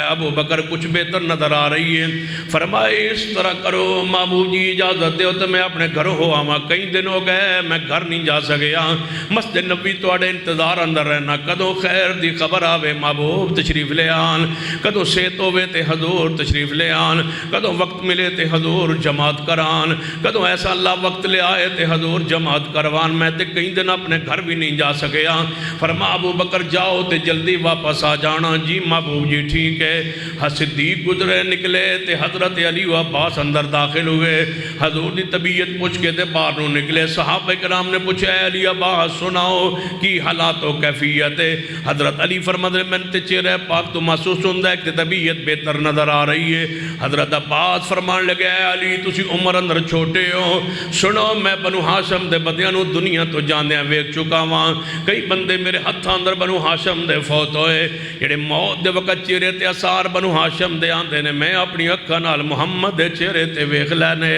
ابو بکر کچھ بہتر نظر آ رہی ہے. فرمایا اس طرح کرو محبوب جی اجازت دیو تو میں اپنے گھر ہو آواں، کئی دن ہو گئے میں گھر نہیں جا سکیا، مسجد نبی تواڈے انتظار اندر رہنا، کدو خیر دی خبر آوے محبوب تشریف لے آن، کدو صحت ہوے تے حضور تشریف لے آن، کدو وقت ملے تے حضور جماعت کران، کدو ایسا اللہ وقت لے آئے تے حضور جماعت کروان. میں تے کئی دن اپنے گھر بھی نہیں جا سکیا. فرما ابو بکر جاؤ تے جلدی واپس آ جانا. جی محبوب جی ٹھیک ہے. صدیق گزرے نکلے تے حضرت علی و عباس اندر داخل ہوئے. حضور دی طبیعت پوچھ کے تے باہر نو نکلے. صحابہ کرام نے پوچھا اے علی عباس سناؤ کی حالات و کیفیت ہے؟ حضرت علی فرماتے ہیں میں تے چہرہ پاک تو محسوس ہوندہ ہے کہ طبیعت بہتر نظر آ رہی ہے. حضرت عباس فرمان لگے اے علی تسی عمر اندر چھوٹے ہو، سنو میں بنو ہاشم دے بدیاں نو دنیا تو جاندیاں ویکھ چکا ہاں. کئی بندے میرے ہتھاں اندر بنو ہاشم دے فوت ہوئے، جڑے موت دے وقت چہرے تے اثار بنو ہاشم دے آندے نے میں اپنی اکھاں نال محمد دے چہرے تے ویکھ لینے.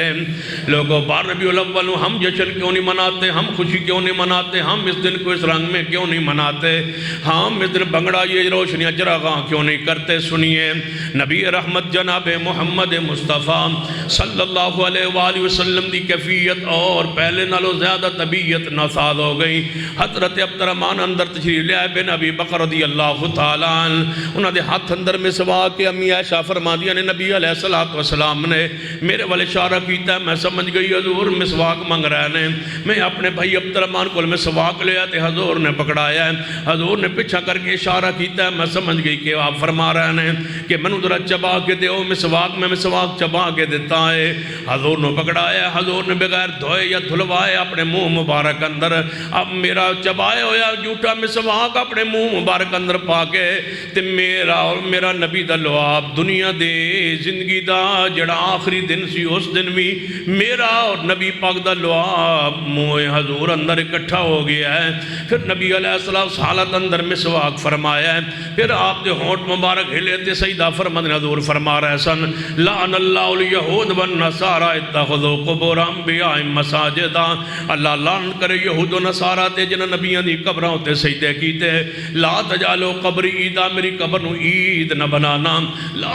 لوگوں بار ربیع الاول ہم جشن کیوں نہیں مناتے، ہم خوشی کیوں نہیں مناتے، ہم اس دن کو اس رنگ میں کیوں نہیں مناتے، ہم اس دن بنگڑا یہ روشنیاں چراغاں کیوں نہیں کرتے؟ سنیے نبی رحمت جناب محمد مصطفیٰ صلی اللہ علیہ وآلہ وسلم دی کیفیت اور پہلے نالوں زیادہ طبیعت ناساز ہو گئی. حضرت عبد الرحمن اندر تشریف لے آئے بن ابی بکر رضی اللہ تعالیٰ عنہ، انہوں نے ہاتھ اندر مسواک کے امی عائشہ فرما دیا نے نبی علیہ السلام نے میرے والے اشارہ کیتا ہے. میں سمجھ گئی حضور مسواک منگ رہے ہیں. میں اپنے بھائی عبد الرحمن کو مسواک لے آتے حضور نے پکڑایا ہے. حضور نے پیچھا کر کے اشارہ کیتا ہے. میں سمجھ گئی کہ آپ فرما رہے ہیں کہ منو ذرا چبا کے دیو مسواک. میں مسواک چبا کے دیتا ہے. حضور نے پکڑایا. حضور نے بغیر دھوئے یا دھلوائے اپنے منہ مبارک اندر اب میرا چبائے ہویا جھوٹا مسواک اپنے منہ مبارک اندر پا کے تے میرا اور میرا نبی دا لعاب دنیا دے زندگی دا جڑا آخری دن سی اس دن بھی میرا اور نبی پاک دا لعاب منہ حضور اندر اکٹھا ہو گیا ہے. پھر نبی علیہ السلام حالت اندر مسواک فرمایا ہے. پھر آپ دے ہونٹ مبارک ہلے تے سیدہ فرمانے حضور فرما رہے سن لعن اللہ الیہود والنصارى اتخذوا قبور انبیاء مساجدا. اللہ لعن کرے یہود و نصارہ تے جنہاں نبیاں دی قبراں تے سجدے کیتے. لا تجعلوا قبری عیدا میری قبر نو عید نہ بنانا. لا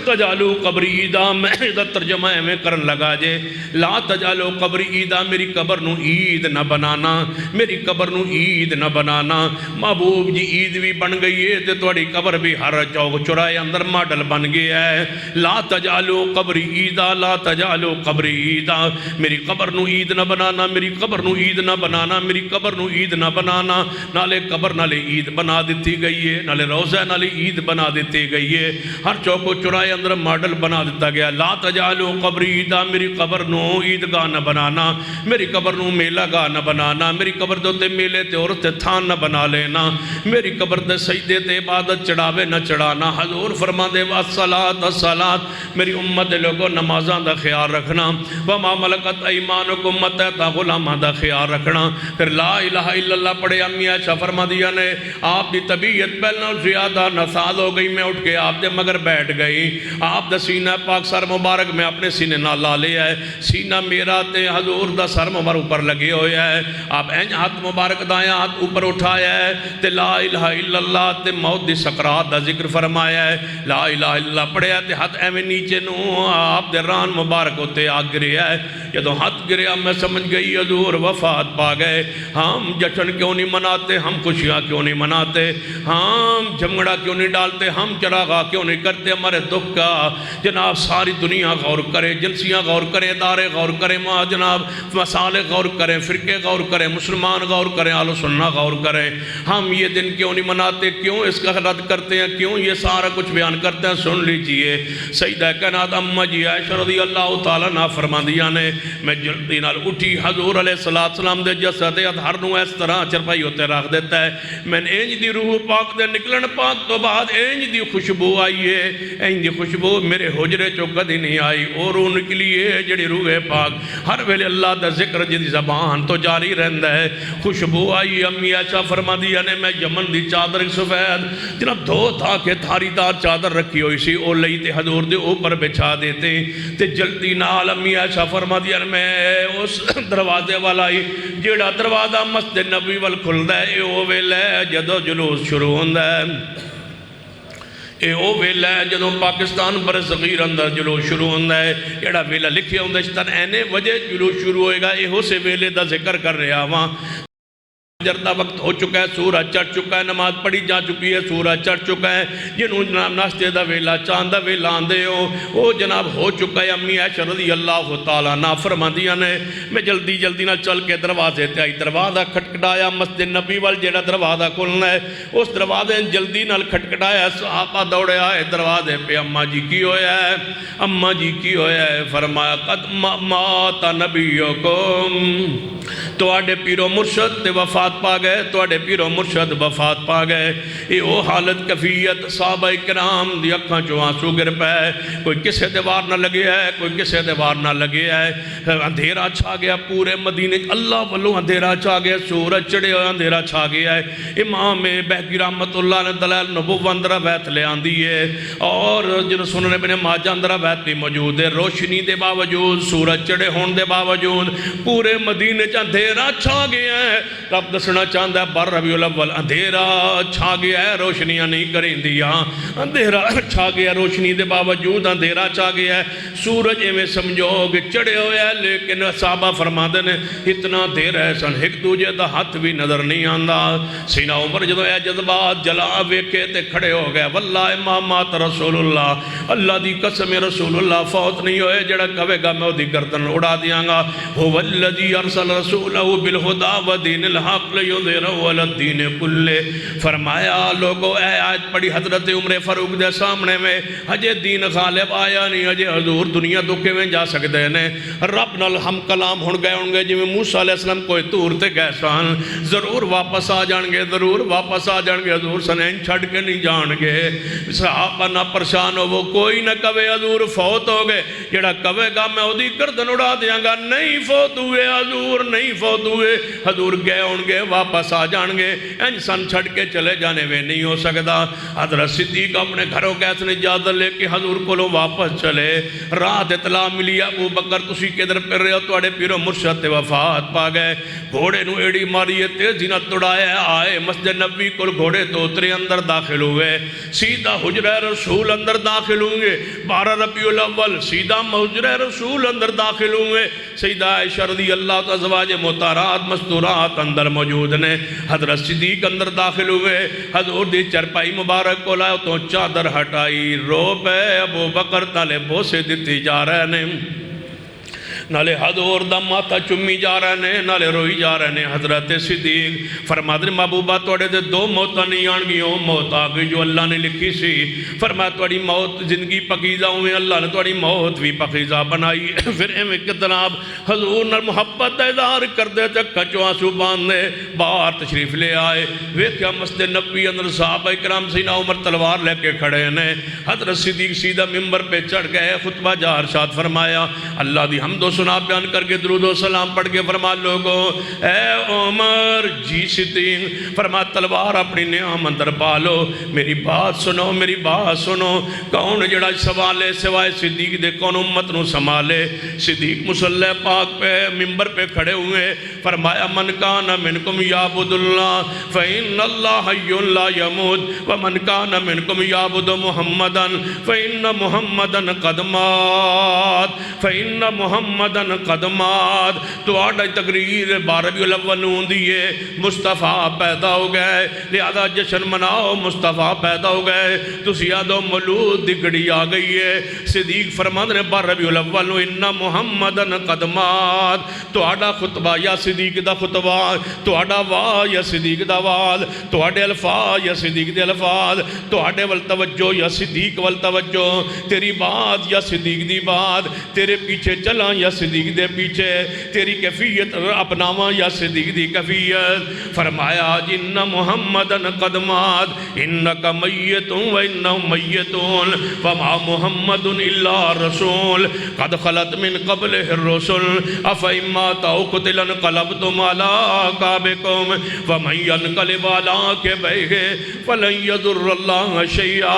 تجعلوا قبری عیدا میں دا ترجمہ میں کرن لگا جے لا تجعلوا قبری عیدا میری قبر نو عید نہ بنانا، میری قبر نو عید نہ بنانا. محبوب جی عید بھی بن گئی ہے تے تواڈی قبر بھی ہر چوک چوراہے اندر ماڈل بن گیا ہے. لا تجعلوا قبری عیدا لا تجعلوا قبری عیدا میری قبر نو عید نہ بنانا، میری قبر نو عید نہ بنانا، میری قبر نو عید نہ بنانا. نالے قبر نالے عید بنا دیتی گئی ہے، نالے روزہ نالے عید بنا دیتی گئی ہے، ہر چوک و چوراہے اندر ماڈل بنا دیتا گیا. لا تجعلوا قبری عیدا میری قبر نو عیدگاہ نہ بنانا، میری قبر نو میلہ گاہ نہ بنانا، میری قبر دے میلے تے عورت تھان نہ بنا لینا، میری قبر دے سجدے تے عبادت چڑھاوے نہ چڑھانا. حضور فرما دے والصلاۃ الصلاۃ میری امت لوگوں نمازاں دا خیال رکھنا. وما ملکت ایمانکم متعتا غلاماں دا خیال رکھنا. پھر لا الہ الا اللہ پڑھے. امی عائشہ فرما دیا نے آپ دی طبیعت پہلے زیادہ ناساز ہو گئی. میں اٹھ کے آپ دے مگر بیٹھ گئی. آپ دا سینہ پاک سر مبارک میں اپنے سینے نال لا لیا ہے. سینہ میرا تے حضور دا سر مبارک اوپر لگے ہویا ہے. آپ اینج ہاتھ مبارک دایاں ہاتھ اوپر اٹھایا ہے تے لا الہ الا اللہ تے موت دی سکرات دا ذکر فرمایا ہے. لا الہ الا اللہ پڑھیا تے ہاتھ ایویں نیچے نو آپ دے ران مبارک ہوتے آ گریا ہے. جدوں ہاتھ گریا میں سمجھ گئی حضور وفات پا گئے. ہم جشن کیوں نہیں مناتے، ہم خوشیاں کیوں نہیں مناتے، ہم جھگڑا کیوں نہیں ڈالتے، ہم چراغاں کیوں نہیں کرتے. ہمارے دکھ کا جناب ساری دنیا غور کرے، جنسیاں غور کرے، ادارے غور کرے، ماں جناب مسالے غور کریں، فرقے غور کریں، مسلمان غور کریں، اہل سنت غور کریں. ہم یہ دن کیوں نہیں مناتے، کیوں اس کا رد کرتے ہیں، کیوں یہ سارا کچھ بیان کرتے ہیں. سن لیجئے سیدہ کائنات اماں جی عائشہ رضی اللہ تعالیٰ عنہ فرماندیاں نے میں جلدی نال اٹھی حضور علیہ السلام دے جسد اطہر نو اس طرح گاں چرپائی ہوتے رکھ دیتا ہے میں انج دی روح پاک دے نکلن پاک تو بعد انج دی خوشبو آئی ہے انج دی خوشبو میرے حجرے چو کدی نہیں آئی اور روح نکلی ہے جڑی روح پاک ہر ویلے اللہ دا ذکر جی زبان تو جاری رہندا ہے خوشبو آئی امی عائشہ فرما دیا نے میں یمن دی چادر سفید جناب دھو تھا کہ تھاری دار چادر رکھی ہوئی سی او لئی تے حضور دے اوپر بچھا دیتے تے جلدی نال امی عائشہ فرما دیا میں اس دروازے والا ہی جیڑا دروازہ مسجد نبوی وال کھلدا ہے او ویلے جدو جلوس شروع ہوندا ہے اے او ویلہ ہے جدوں پاکستان بر صغیر اندر جلوس شروع ہوندہ ہے ایڑا ویلہ لکھے ہوندہ ہے چتن اینے وجہ جلوس شروع ہوئے گا اے ہو سے ویلے دا ذکر کر رہے آواں جردہ وقت ہو چکا ہے سورج چڑھ چکا ہے نماز پڑھی جا چکی ہے سورج چڑھ چکا ہے جنہوں جناب ناشتے دا ویلا چاند دا ویلا آندے ہو وہ جناب ہو چکا ہے امی عائشہ رضی اللہ تعالیٰ فرماندیاں نے میں جلدی نہ چل کے دروازے تے آئی دروازہ کھٹکھٹایا مسجد نبی وال جیڑا دروازہ کھلنا ہے اس دروازے جلدی نال کھٹکھٹایا صحابہ دوڑے آئے دروازے پہ اماں جی کی ہویا ہے اماں جی کی ہویا ہے فرمایا قد مات نبیکم تو آڈے پیرو مرشد تے وفات پا گئے تو آڈے پیرو مرشد وفات پا گئے یہ وہ حالت کفیت صحابہ کرام دی اکھاں چو آنسو گر پہ کوئی کسے دیوار نہ لگے ہے کوئی کسے دیوار نہ لگے ہے اندھیرا چھا گیا پورے مدینے اللہ والوں اندھیرا چھا گیا سورج چڑھے ہوئے اندھیرا چھا گیا ہے امام بہقی رحمت اللہ نے دلائل نبوہ اندرہ بیت لے آندی ہے اور جنہوں سننے بنے ماجہ اندرہ بیت بھی موجود ہے روشنی دے باوجود سورج چڑھے ہون دے باوجود پورے مدینے چا اندھیرا چھا گیا ہے رب دسنا چاہتا ہے بر ربیع الاول اندھیرا چھا گیا ہے روشنیاں نہیں کریں دیا اندھیرا چھا گیا روشنی دے باوجود اندھیرا چھا گیا ہے سورج میں سمجھو کہ چڑھے ہوئے ہیں لیکن صحابہ فرما دے نے اتنا دیر ہے سن ایک دوجہ دا ہاتھ بھی نظر نہیں آندہ سینہ عمر جدو اے جذبات جلا ویکھے تے کھڑے ہو گئے واللہ امامات رسول اللہ اللہ دی قسم رسول اللہ فوت نہیں ہوئے جڑا کہے گا میں دی گردن اڑا دیاں گا هو الذی ارسل رسولہ بالہدا و دین الحق لیظہرہ علی الدین کلہ فرمایا لوگو اے آیت پڑھی حضرت عمر فاروق دے سامنے میں ہجے دین غالب آیا نہیں ہجے حضور دنیا دکھے میں جا سکتے ہیں رب نال ہم کلام ہون گئے جی میں موسیٰ علیہ السلام کوئی تور تے گئے سان ضرور واپس آ جان گے ضرور واپس آ جان گے حضور سنین چھڑ کے نہیں جان گے صحابہ نہ پریشان ہو وہ کوئی نہ کہے حضور فوت ہو گئے جڑا کہے گا میں اودی گردن اڑا دیاں گا نہیں فوت ہوئے حضور نہیں فوت ہوئے حضور گئے ہون گے واپس آ جان گے انسان چھڑ کے چلے جانے میں نہیں ہو سکتا حضرت صدیق اپنے گھروں کیسے نے اجازت لے کے حضور کو لو واپس چلے رات اطلاع ملی ابو بکر تسی کدھر پھر رہے ہو تواڈے پیرو مرشد تے وفات پا گئے گھوڑے نو ایڑی ماری تیزی نہ توڑایا آئے مسجد نبی کو گھوڑے تو اترے اندر داخل ہوئے سیدھا حجرہ رسول اندر داخل ہوئے 12 ربیع الاول سیدھا حجرہ رسول اندر داخل ہوئے سیدہ عائشہ رضی اللہ تعالی ازواج مطہرات مستورات اندر موجود نے حضرت صدیق اندر داخل ہوئے حضور دی چرپائی مبارک کو لائے تو چادر ہٹائی رو پہ ابو بکر تالے بوسے دیتی جا رہے نے نالے حضور دا ماتا چمی جا رہے نے نالے روئی جا رہے نے حضرت صدیق فرماتے ہیں محبوبہ توڑے دے دو موتاں نہیں آن گئیوں موت آگئی جو اللہ نے لکھی سی فرماتے توڑی موت زندگی پقیزہ ہوئے اللہ نے توڑی موت بھی پقیزہ بنائی پھر ایمیں کتناب حضور نے محبت اظہار کر دے تے کچو آنسو باندھے باہر تشریف لے آئے ویکھیا مسجد نبی اندر صحابہ اکرام سینہ عمر تلوار لے کے کھڑے نے حضرت صدیق سیدھا ممبر پہ چڑھ گئے خطبہ جا ارشاد فرمایا اللہ دی حمد و سنا بیان کر کے درود و سلام پڑھ کے فرما لوگوں اے عمر جی صدیق فرما تلوار اپنی نعم اندر پالو میری بات سنو میری بات سنو کون جڑا سوالے سوائے صدیق دے کون امت نو سمالے صدیق مصلی پاک پہ ممبر پہ کھڑے ہوئے فرمایا من کان منکم یعبد اللہ فإن اللہ حی لا یموت ومن کان منکم یعبد محمدا فإن محمدا قد مات فإن محمدا قدمات تو آڑا تقریر 12 ربیع الاول نون دیئے مصطفیٰ پیدا ہو گئے لہذا جشن مناؤ مصطفیٰ پیدا ہو گئے تو سیادو مولود دگڑی آ گئی ہے صدیق فرمان نے 12 ربیع الاول نو انہا محمدن قدمات تو آڑا خطبہ یا صدیق دا خطبہ تو آڑا وا یا صدیق دا وال تو آڑے الفاظ یا صدیق دے الفاظ تو آڑے والتوجہ یا صدیق والتوجہ تیری بات یا صدیق دی بات تیرے پیچھے چلا یا صدیق دے پیچھے تیری کیفیت اپناواں یا صدیق دی کیفیت؟ فرمایا ان محمدن قد مات انکا میتون و انہم میتون وما محمد الا رسول قد خلت من قبلہ الرسل افئن مات او قتل انقلبتم علی اعقابکم ومن ينقلب علی عقبیہ فلن یضر اللہ شیئا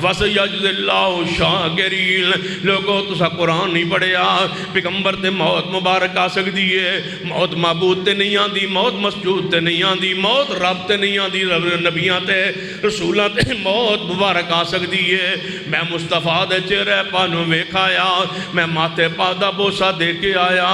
وسیجزی اللہ الشاکرین۔ لوگوں تسا قرآن نہیں پڑھیا، پیغمبر تے موت مبارک آ سکتی ہے، موت معبود تے نہیں آندی، موت مسجود تے نہیں آندی، موت رب تے نہیں آندی، نبیاں تے رسولاں تے موت مبارک آ سکتی ہے۔ میں مصطفیٰ دے چہرے پانوں ویکھایا، میں ماتھے پادا بوسا دے کے آیا،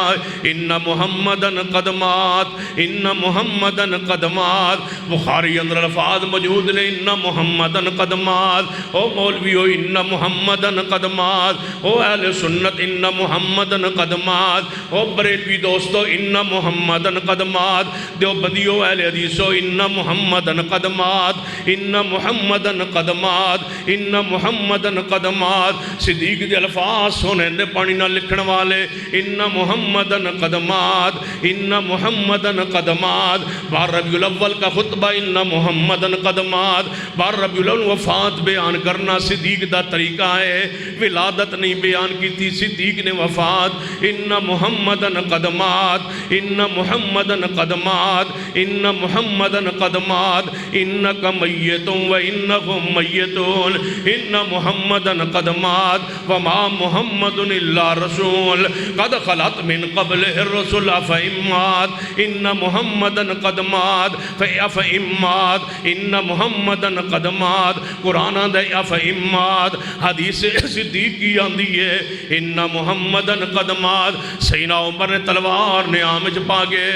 ان محمدن قد مات ان محمدن قد مات۔ بخاری اندر الفاظ موجود نے ان محمدن قد مات۔ او مولویو ان محمدن قد مات، او اہل سنت ان محمدن قد مات، او بریلوی دوستو ان محمدن قد مات، دیوبندیو اہل حدیثو ان محمدن قد مات ان محمدن قد مات ان محمدن قد مات۔ صدیق دے الفاظ سونے دے پانی نہ لکھن والے ان محمدن قد مات ان محمدن قد مات۔ بار ربیع الاول کا خطبہ ان محمدن قد مات، بار ربیع الاول وفات بیان کرنا صدیق دا طریقہ ہے، ولادت نہیں بیان کی تھی، صدیق نے وفات ان محمدن قد مات ان محمدن قد مات ان محمدن قد مات انکا میتون و انہم میتون ان محمدن قد مات وما محمد الا رسول قد خلت من قبلہ الرسل افئن مات ان محمدن قد مات فافئن مات ان محمدن قد مات۔ قرآن دے افئن مات، حدیث صدیق کی آندی ہے ان محمدن قد مات۔ سیدنا عمر نے تلوار نے آمج پاگے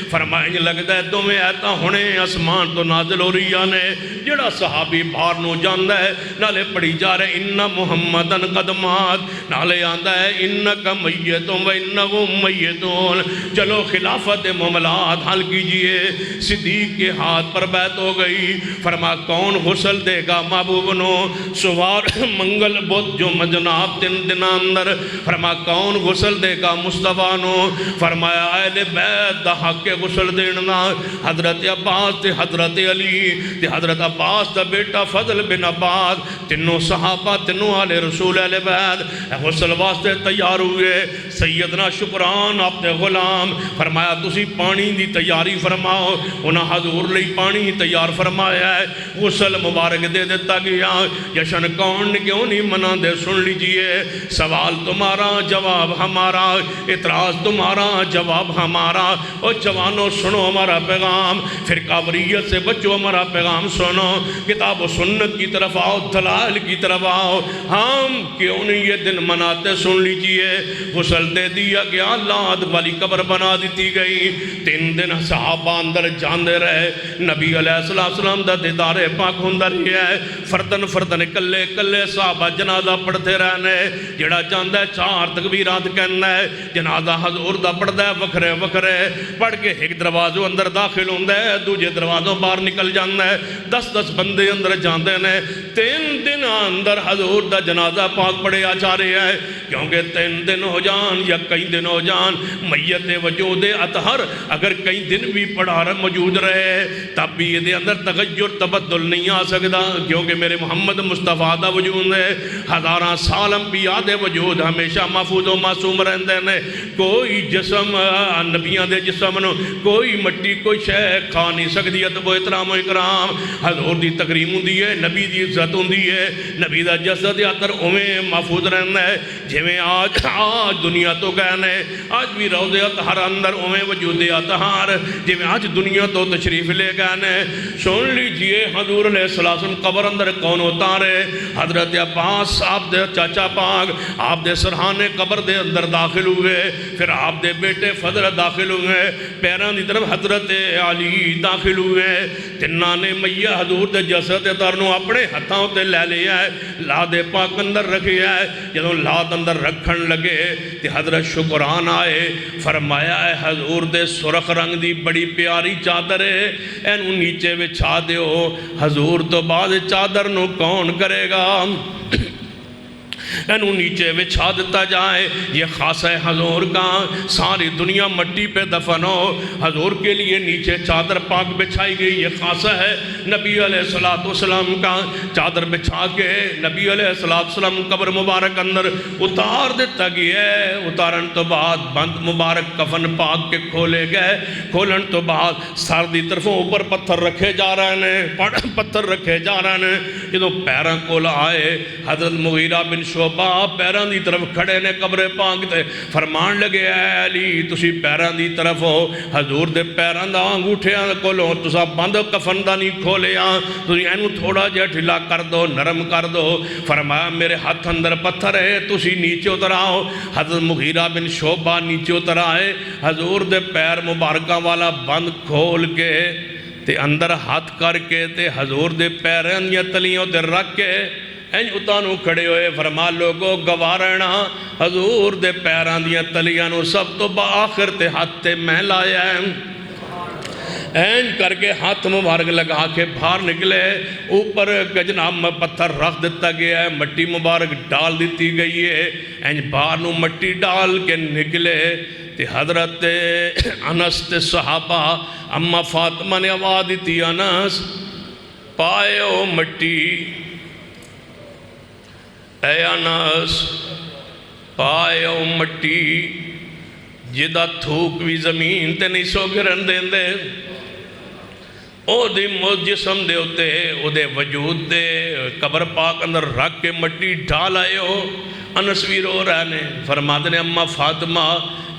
فرمائیں لگتا ہے تمہیں ایتا ہونے اسمان تو نازل ہو رہی آنے، جڑا صحابی بار نو جاندہ ہے نالے پڑھی جا رہے ان محمدن قد مات، نالے آندہ ہے انکا میتون و انہم میتون۔ چلو خلافت معاملات حل کیجئے۔ صدیق کے ہاتھ پر بیعت ہو گئی، فرما کون غسل دے گا محبوب نو سوار منگل بدھ جو جناب تین دن اندر، فرما کون غسل دے گا مصطفیٰ نو؟ فرمایا اہل بیت دا حق غسل دینا حضرت عباس تے حضرت علی تے حضرت عباس دا بیٹا فضل بن عباس، تینوں صحابہ تینوں آل رسول اہل بیت غسل واسطے تیار ہوئے۔ سیدنا شکران آپ تے غلام فرمایا تسی پانی دی تیاری فرماؤ، انہاں حضور لئی پانی تیار فرمایا ہے، غسل مبارک دے دیتا گیا۔ جشن کون نے کیوں نہیں منا دے سن لیجئے، سوال تمہارا جواب ہمارا، اعتراض تمہارا جواب ہمارا۔ اور جوانوں سنو ہمارا پیغام، فرقاوریت سے بچو ہمارا پیغام سنو، کتاب و سنت کی طرف آؤ، دلائل کی طرف آؤ۔ ہم کیوں نہیں یہ دن مناتے سن لیجئے، غسل دے دیا گیا، لاد والی قبر بنا دیتی گئی، 3 دن صحابہ اندر جاندے رہے، نبی علیہ السلام دا دیدار پاک ہوندہ رہی ہے، فردن فردن کلے کلے صحابہ جنازہ پڑھتے رہنے، جڑا جاندہ ہے 4 تکبیرات کہنا ہے، جنازہ حضور دا پڑھتا ہے وکھرے وکھرے پڑھ کے ایک دروازوں اندر داخل ہوندہ ہے، دوجہ دروازوں باہر نکل جاندہ ہے، 10 بندے اندر جاندے نے، 3 دن اندر حضور دا جنازہ پاک پڑھے آ جا رہے ہیں، کیونکہ 3 دن ہو جان یا کئی دن ہو جان، میت وجود اطہر اگر کئی دن بھی پڑھا رہا موجود رہے تب بھی یہ اندر تغیر تبدل نہیں آ سکتا، کیونکہ میرے محمد مصطفیٰ دا وجود ہے، 1000 سال انبیاء دے وجود ہمیشہ محفوظ و معصوم رہندے نے، کوئی جسم نبیاں دے جسم نو کوئی مٹی کوئی شے کھا نہیں سکتی، ادب و احترام و اکرام حضور دی تکریم ہوندی ہے، نبی دی عزت ہوندی ہے، نبی دا جسد اطہر اویں محفوظ رہندا ہے جویں آج دنیا تو گئے نے، آج بھی روضے اطہر اندر اویں وجود اطہر جویں آج دنیا تو تشریف لے گئے نے۔ سن لیجئے حضور علیہ السلام قبر اندر کون اتارے؟ حضرت عباس آپ دے چاچا پاک آپ دے سرحانے قبر دے اندر داخل ہوئے، پھر آپ دے بیٹے فضل داخل ہوئے، پیران دی طرف حضرت علی داخل ہوئے، تنہ نے میہ حضور دے جسد ترنو اپنے ہتھاں تے لے لیا ہے، لاد پاک اندر رکھے ہے، جدوں لاد اندر رکھن لگے تے حضرت شکران آئے، فرمایا ہے حضور دے سرخ رنگ دی بڑی پیاری چادر ہے، اینو نیچے بچھا دیو، حضور تو بعد چادر نو کون کرے گا؟ انہوں نیچے بچھا دیتا جائے، یہ خاصہ حضور کا، ساری دنیا مٹی پہ دفن ہو، حضور کے لیے نیچے چادر پاک بچھائی گئی، یہ خاصہ ہے نبی علیہ السلام کا، چادر بچھا کے نبی علیہ السلام قبر مبارک اندر اتار دیتا گیا ہے۔ اتارن تو بعد بند مبارک کفن پاک کے کھولے گئے، کھولن تو بعد سر دی طرفوں اوپر پتھر رکھے جا رہے ہیں، پتھر رکھے جا رہے ہیں۔ جدوں پیراں کول آئے حضرت مغیرہ بن شعبہ پیراں دی طرف کھڑے نے قبر پاک تے، فرمان لگے اے علی تسی پیراں دی طرف ہو، حضور دے پیراں دا انگوٹھیاں کولوں تساں بند کفن دا نہیں کھولیا، تسی اینوں تھوڑا جہا ڈھیلا کر دو، نرم کر دو۔ فرمایا میرے ہاتھ اندر پتھر ہے، تسی نیچے اتر آؤ۔ حضرت مغیرہ بن شعبہ نیچے اتر آئے، حضور دے پیر مبارکہ والا بند کھول کے تے اندر ہاتھ کر کے تے حضور دے پیراں دیا تلیوں تے رکھ کے اینج اتانوں کھڑے ہوئے، فرما لوگو گوارنا حضور دے پیراں دیا تلیاں نو سب تو بآخر تے ہاتھ تے میں لایا ہے۔ اینج کر کے ہاتھ مبارک لگا کے باہر نکلے، اوپر جناب میں پتھر رکھ دیتا گیا ہے، مٹی مبارک ڈال دیتی گئی ہے، اینج باہر نو مٹی ڈال کے نکلے تے حضرت انس تے صحابہ اما فاطمہ نے آواز دیتی، انس پائے او مٹی، اے انس پائے او مٹی، جدہ تھوک بھی زمین تے نہیں سو گرن دیں دے، او دی جسم دے ہوتے او دے وجود دے قبر پاک اندر رکھ کے مٹی ڈال آئے ہو۔ انس بھی رو رہنے، فرماتے نے اما فاطمہ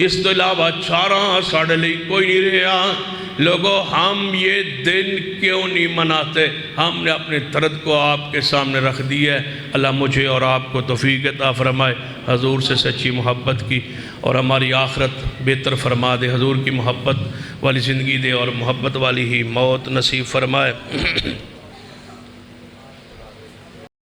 اس تو علاوہ چاراں ساڑھے لئی کوئی نہیں رہا، لوگوں ہم یہ دن کیوں نہیں مناتے؟ ہم نے اپنے درد کو آپ کے سامنے رکھ دیا ہے۔ اللہ مجھے اور آپ کو توفیق عطا فرمائے حضور سے سچی محبت کی، اور ہماری آخرت بہتر فرما دے، حضور کی محبت والی زندگی دے اور محبت والی ہی موت نصیب فرمائے۔